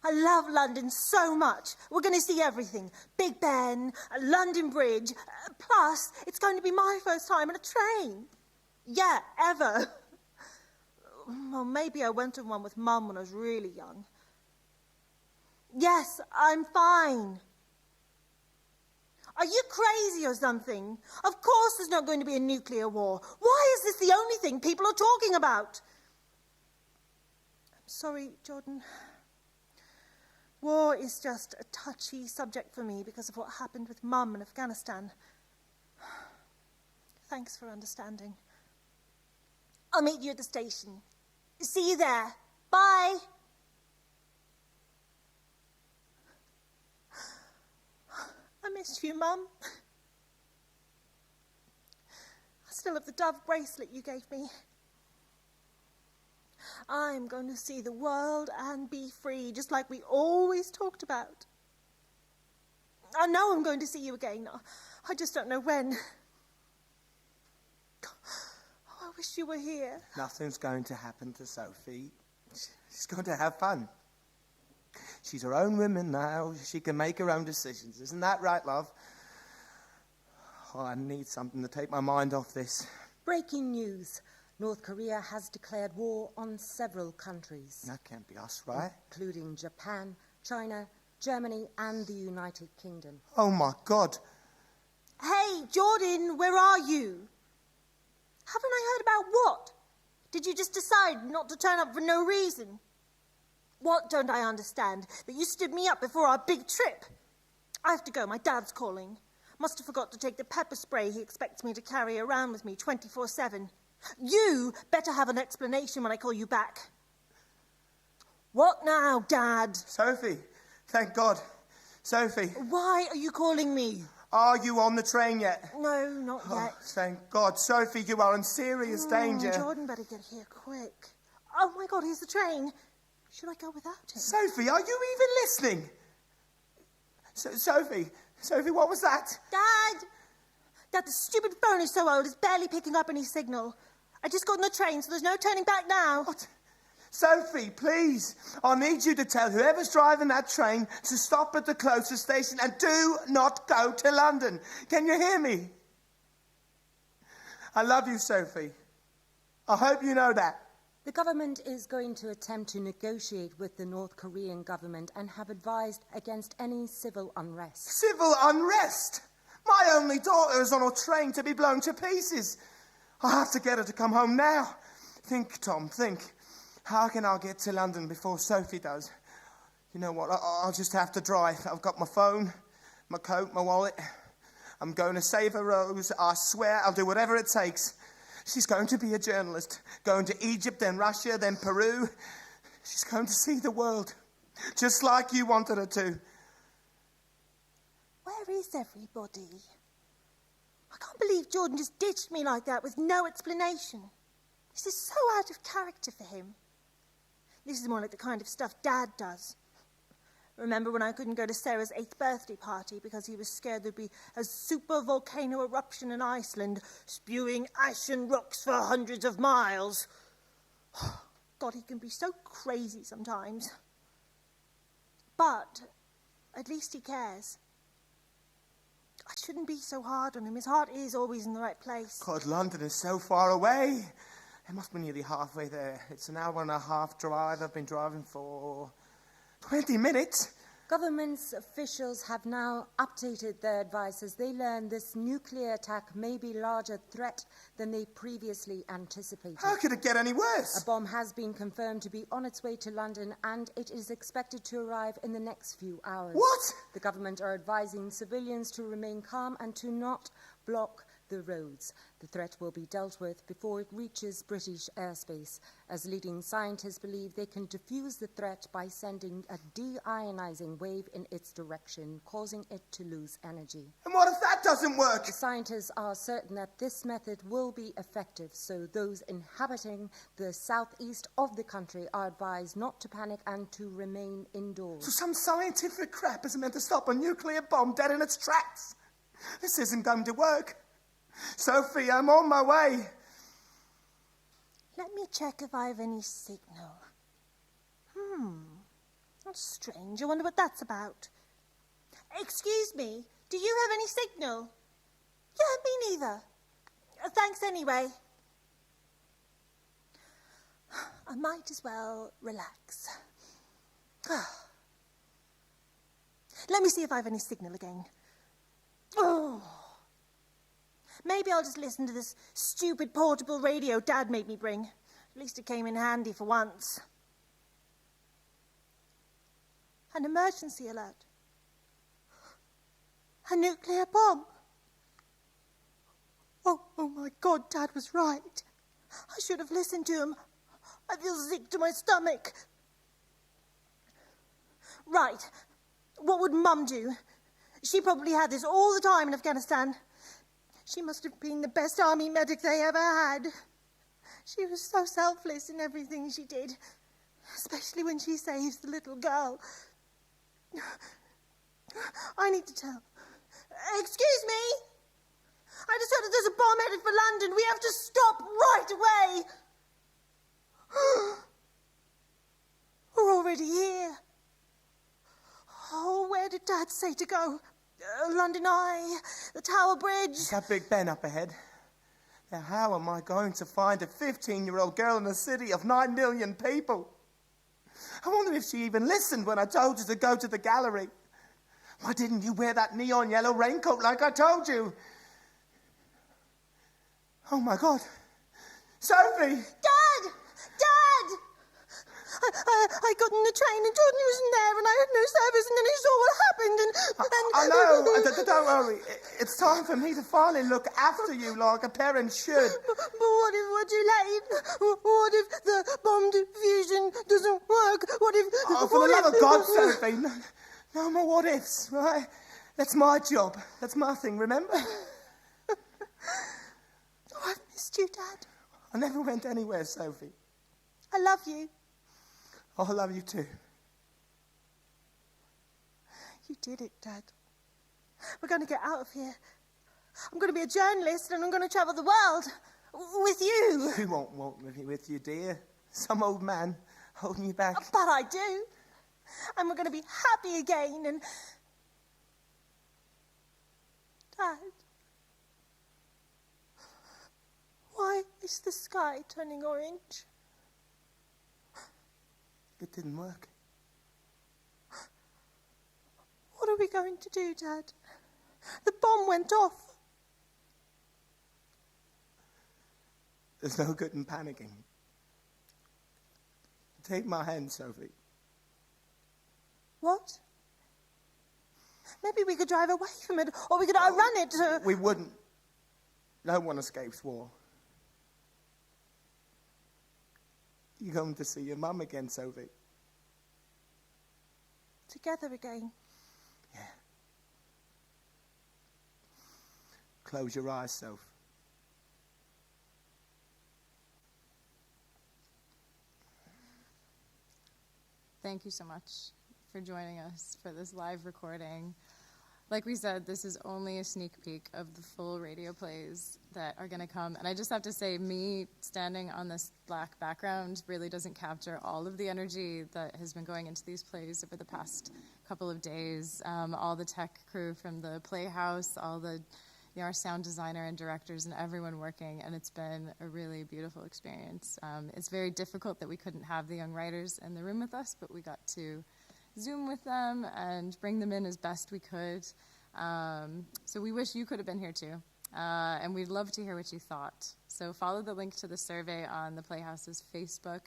I love London so much. We're going to see everything. Big Ben, London Bridge. Plus, it's going to be my first time on a train. Yeah, ever. Well, maybe I went on one with Mum when I was really young. Yes, I'm fine. Are you crazy or something? Of course there's not going to be a nuclear war. Why is this the only thing people are talking about? I'm sorry, Jordan. War is just a touchy subject for me because of what happened with Mum in Afghanistan. Thanks for understanding. I'll meet you at the station. See you there. Bye. I missed you, Mum. I still have the dove bracelet you gave me. I'm going to see the world and be free, just like we always talked about. I know I'm going to see you again. I just don't know when. I wish you were here. Nothing's going to happen to Sophie. She's going to have fun. She's her own woman now. She can make her own decisions. Isn't that right, love? Oh, I need something to take my mind off this. Breaking news. North Korea has declared war on several countries. That can't be us, right? Including Japan, China, Germany, and the United Kingdom. Oh, my God. Hey, Jordan, where are you? Haven't I heard about what? Did you just decide not to turn up for no reason? What don't I understand? That you stood me up before our big trip? I have to go. My dad's calling. Must have forgot to take the pepper spray he expects me to carry around with me 24/7. You better have an explanation when I call you back. What now, Dad? Sophie, thank God. Sophie. Why are you calling me? Are you on the train yet? No, not yet. Thank God. Sophie, you are in serious danger. Jordan better get here quick. Oh, my God, here's the train. Should I go without him? Sophie, are you even listening? Sophie, what was that? Dad, the stupid phone is so old, it's barely picking up any signal. I just got on the train, so there's no turning back now. What? Sophie, please, I need you to tell whoever's driving that train to stop at the closest station and do not go to London. Can you hear me? I love you, Sophie. I hope you know that. The government is going to attempt to negotiate with the North Korean government and have advised against any civil unrest. Civil unrest? My only daughter is on a train to be blown to pieces. I have to get her to come home now. Think, Tom, think. How can I get to London before Sophie does? You know what, I'll just have to drive. I've got my phone, my coat, my wallet. I'm going to save her, Rose. I swear I'll do whatever it takes. She's going to be a journalist, going to Egypt, then Russia, then Peru. She's going to see the world, just like you wanted her to. Where is everybody? I can't believe Jordan just ditched me like that with no explanation. This is so out of character for him. This is more like the kind of stuff Dad does. Remember when I couldn't go to Sarah's 8th birthday party because he was scared there'd be a super volcano eruption in Iceland, spewing ash and rocks for hundreds of miles? God, he can be so crazy sometimes. But at least he cares. I shouldn't be so hard on him. His heart is always in the right place. God, London is so far away. It must be nearly halfway there. It's an hour and a half drive. I've been driving for 20 minutes. Government's officials have now updated their advice as they learn this nuclear attack may be a larger threat than they previously anticipated. How could it get any worse? A bomb has been confirmed to be on its way to London, and it is expected to arrive in the next few hours. What? The government are advising civilians to remain calm and to not block the roads. The threat will be dealt with before it reaches British airspace, as leading scientists believe they can defuse the threat by sending a deionizing wave in its direction, causing it to lose energy. And what if that doesn't work? The scientists are certain that this method will be effective, so those inhabiting the southeast of the country are advised not to panic and to remain indoors. So some scientific crap is meant to stop a nuclear bomb dead in its tracks. This isn't going to work. Sophie, I'm on my way. Let me check if I have any signal. That's strange. I wonder what that's about. Excuse me, do you have any signal? Yeah, me neither. Thanks anyway. I might as well relax. Let me see if I have any signal again. Oh. Maybe I'll just listen to this stupid portable radio Dad made me bring. At least it came in handy for once. An emergency alert. A nuclear bomb. Oh my God, Dad was right. I should have listened to him. I feel sick to my stomach. Right. What would Mum do? She probably had this all the time in Afghanistan. She must have been the best army medic they ever had. She was so selfless in everything she did, especially when she saves the little girl. I need to tell. Excuse me? I just heard that there's a bomb headed for London. We have to stop right away. We're already here. Oh, where did Dad say to go? London Eye, the Tower Bridge. That Big Ben up ahead. Now, how am I going to find a 15-year-old girl in a city of 9 million people? I wonder if she even listened when I told her to go to the gallery. Why didn't you wear that neon yellow raincoat like I told you? Oh, my God. Sophie! Dad! Dad! I got on the train and Jordan wasn't there and I had no service and then he saw what happened and I know. Don't worry. It's time for me to finally look after you like a parent should. But what if we're too late? What if the bomb diffusion doesn't work? What if... Oh, for the love of God, Sophie. No more what ifs, right? That's my job. That's my thing, remember? Oh, I've missed you, Dad. I never went anywhere, Sophie. I love you. Oh, I love you too. You did it, Dad. We're going to get out of here. I'm going to be a journalist and I'm going to travel the world with you. Who won't want me with you, dear? Some old man holding you back. But I do. And we're going to be happy again and... Dad, why is the sky turning orange? It didn't work. What are we going to do, Dad? The bomb went off. There's no good in panicking. Take my hand, Sophie. What? Maybe we could drive away from it, or we could outrun it to... We wouldn't. No one escapes war. You're going to see your mum again, Sophie. Together again? Yeah. Close your eyes, Soph. Thank you so much for joining us for this live recording. Like we said, this is only a sneak peek of the full radio plays that are going to come. And I just have to say, me standing on this black background really doesn't capture all of the energy that has been going into these plays over the past couple of days. All the tech crew from the Playhouse, all the our sound designer and directors and everyone working, and it's been a really beautiful experience. It's very difficult that we couldn't have the young writers in the room with us, but we got to Zoom with them and bring them in as best we could. So we wish you could have been here too. And we'd love to hear what you thought. So follow the link to the survey on the Playhouse's Facebook.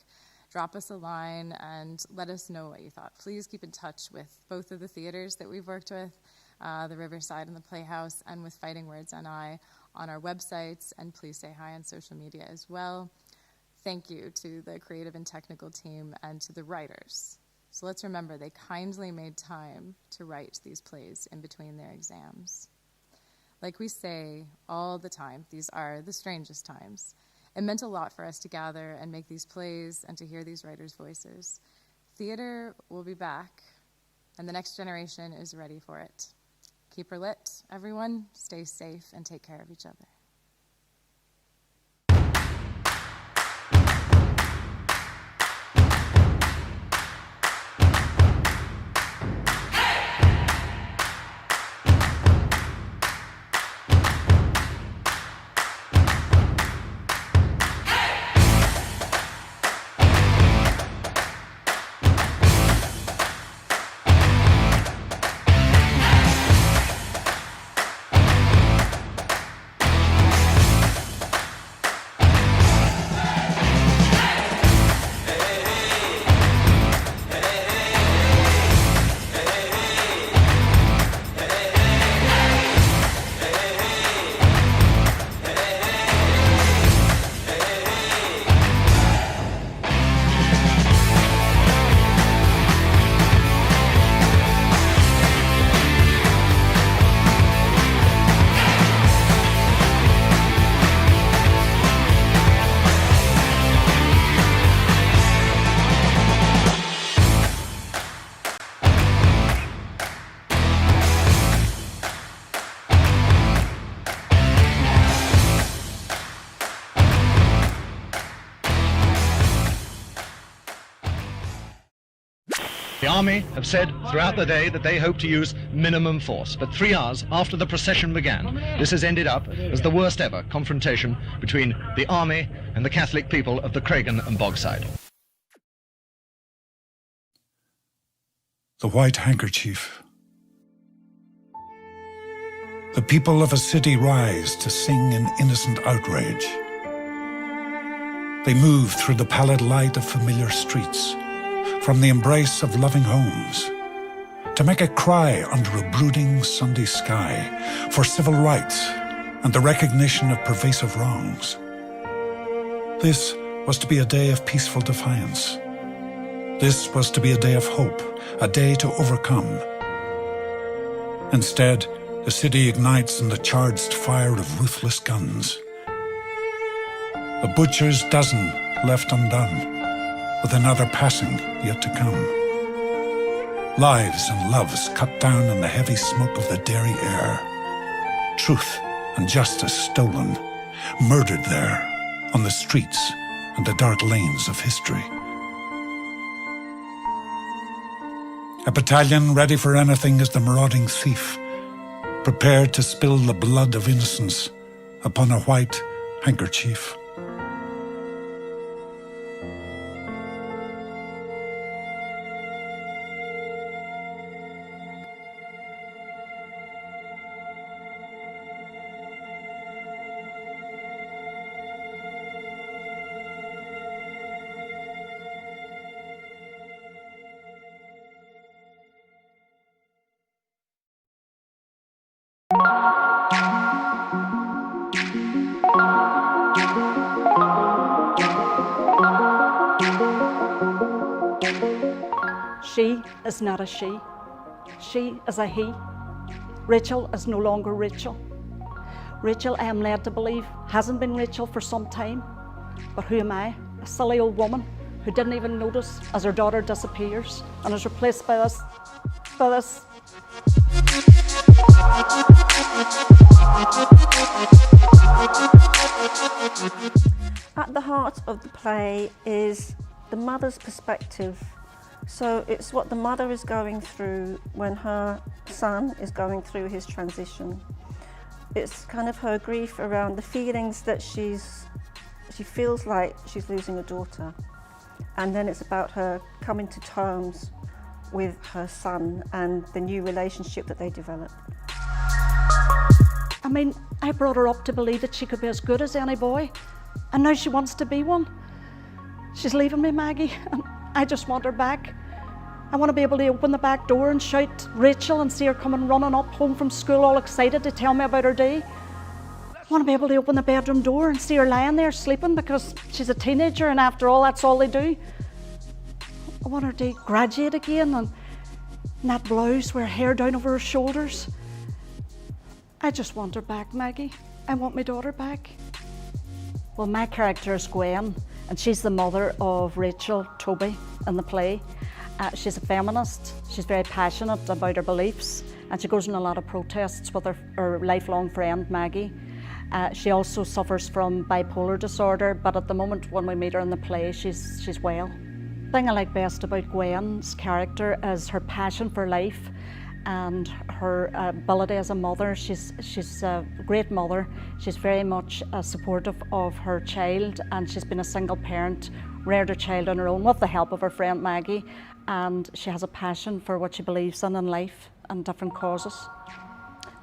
Drop us a line and let us know what you thought. Please keep in touch with both of the theaters that we've worked with, the Riverside and the Playhouse, and with Fighting Words NI on our websites. And please say hi on social media as well. Thank you to the creative and technical team and to the writers. So let's remember, they kindly made time to write these plays in between their exams. Like we say all the time, these are the strangest times. It meant a lot for us to gather and make these plays and to hear these writers' voices. Theater will be back, and the next generation is ready for it. Keep her lit, everyone. Stay safe and take care of each other. The Army have said throughout the day that they hope to use minimum force, but 3 hours after the procession began, this has ended up as the worst ever confrontation between the Army and the Catholic people of the Coleraine and Bogside. The White Handkerchief. The people of a city rise to sing in innocent outrage. They move through the pallid light of familiar streets, from the embrace of loving homes, to make a cry under a brooding Sunday sky for civil rights and the recognition of pervasive wrongs. This was to be a day of peaceful defiance. This was to be a day of hope, a day to overcome. Instead, the city ignites in the charged fire of ruthless guns. A butcher's dozen left undone, with another passing yet to come. Lives and loves cut down in the heavy smoke of the Derry air. Truth and justice stolen, murdered there on the streets and the dark lanes of history. A battalion ready for anything as the marauding thief, prepared to spill the blood of innocence upon a white handkerchief. She is not a she. She is a he. Rachel is no longer Rachel. Rachel, I am led to believe, hasn't been Rachel for some time. But who am I? A silly old woman who didn't even notice as her daughter disappears and is replaced by this. At the heart of the play is the mother's perspective. So it's what the mother is going through when her son is going through his transition. It's kind of her grief around the feelings that she feels like she's losing a daughter. And then it's about her coming to terms with her son and the new relationship that they develop. I mean, I brought her up to believe that she could be as good as any boy, and now she wants to be one. She's leaving me, Maggie, and I just want her back. I want to be able to open the back door and shout Rachel and see her coming running up home from school all excited to tell me about her day. I want to be able to open the bedroom door and see her lying there sleeping because she's a teenager and after all, that's all they do. I want her to graduate again and in that blouse with her hair down over her shoulders. I just want her back, Maggie. I want my daughter back. Well, my character is Gwen, and she's the mother of Rachel, Toby, in the play. She's a feminist. She's very passionate about her beliefs, and she goes on a lot of protests with her lifelong friend, Maggie. She also suffers from bipolar disorder, but at the moment when we meet her in the play, she's well. The thing I like best about Gwen's character is her passion for life and her ability as a mother. She's a great mother. She's very much supportive of her child, and she's been a single parent, reared her child on her own with the help of her friend Maggie, and she has a passion for what she believes in life and different causes.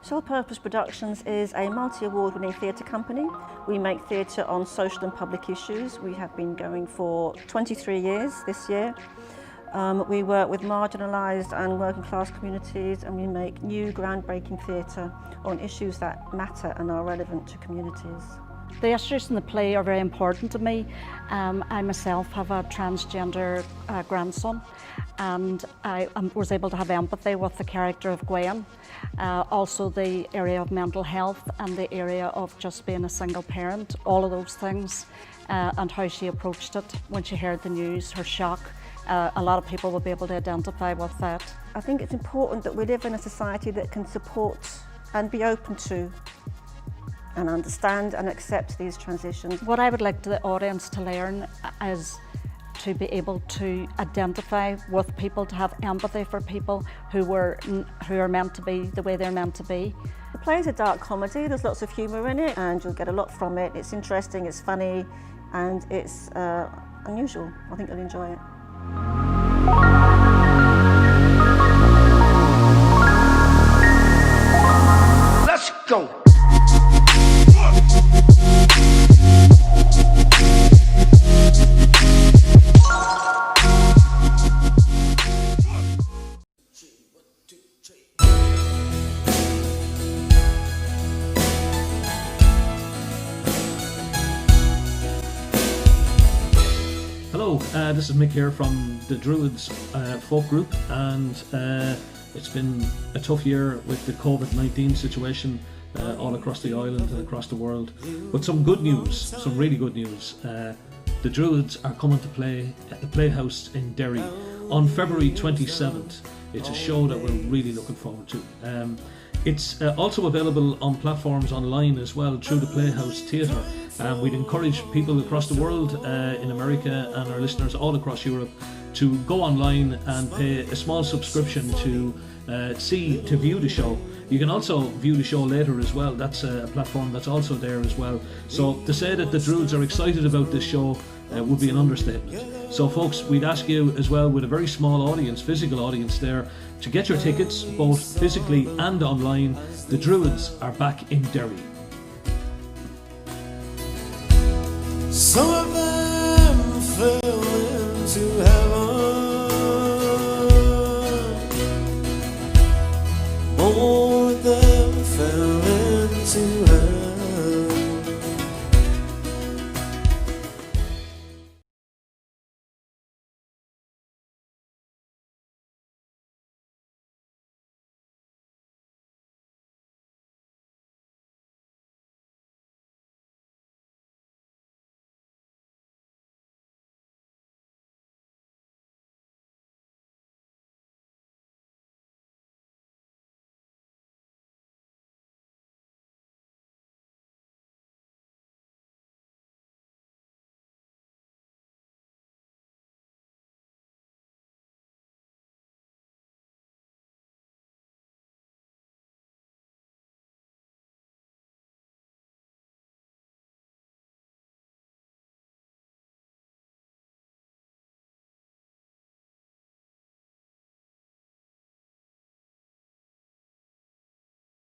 Sole Purpose Productions is a multi-award-winning theatre company. We make theatre on social and public issues. We have been going for 23 years this year. We work with marginalised and working class communities, and we make new groundbreaking theatre on issues that matter and are relevant to communities. The issues in the play are very important to me. I myself have a transgender grandson, and I was able to have empathy with the character of Gwen. Also the area of mental health and the area of just being a single parent, all of those things, and how she approached it when she heard the news, her shock. A lot of people will be able to identify with that. I think it's important that we live in a society that can support and be open to and understand and accept these transitions. What I would like the audience to learn is to be able to identify with people, to have empathy for people who are meant to be the way they're meant to be. The play is a dark comedy. There's lots of humour in it, and you'll get a lot from it. It's interesting, it's funny, and it's unusual. I think you'll enjoy it. Let's go. Hello, this is Mick here from the Druids folk group, and it's been a tough year with the COVID-19 situation all across the island and across the world. But some good news, some really good news. The Druids are coming to play at the Playhouse in Derry on February 27th. It's a show that we're really looking forward to. It's also available on platforms online as well through the Playhouse Theatre. We'd encourage people across the world, in America, and our listeners all across Europe to go online and pay a small subscription to view the show. You can also view the show later as well. That's a platform that's also there as well. So to say that the Druids are excited about this show would be an understatement. So folks, we'd ask you as well, with a very small audience, physical audience there, to get your tickets both physically and online. The Druids are back in Derry. Some of them fell into heaven, more of them fell into hell.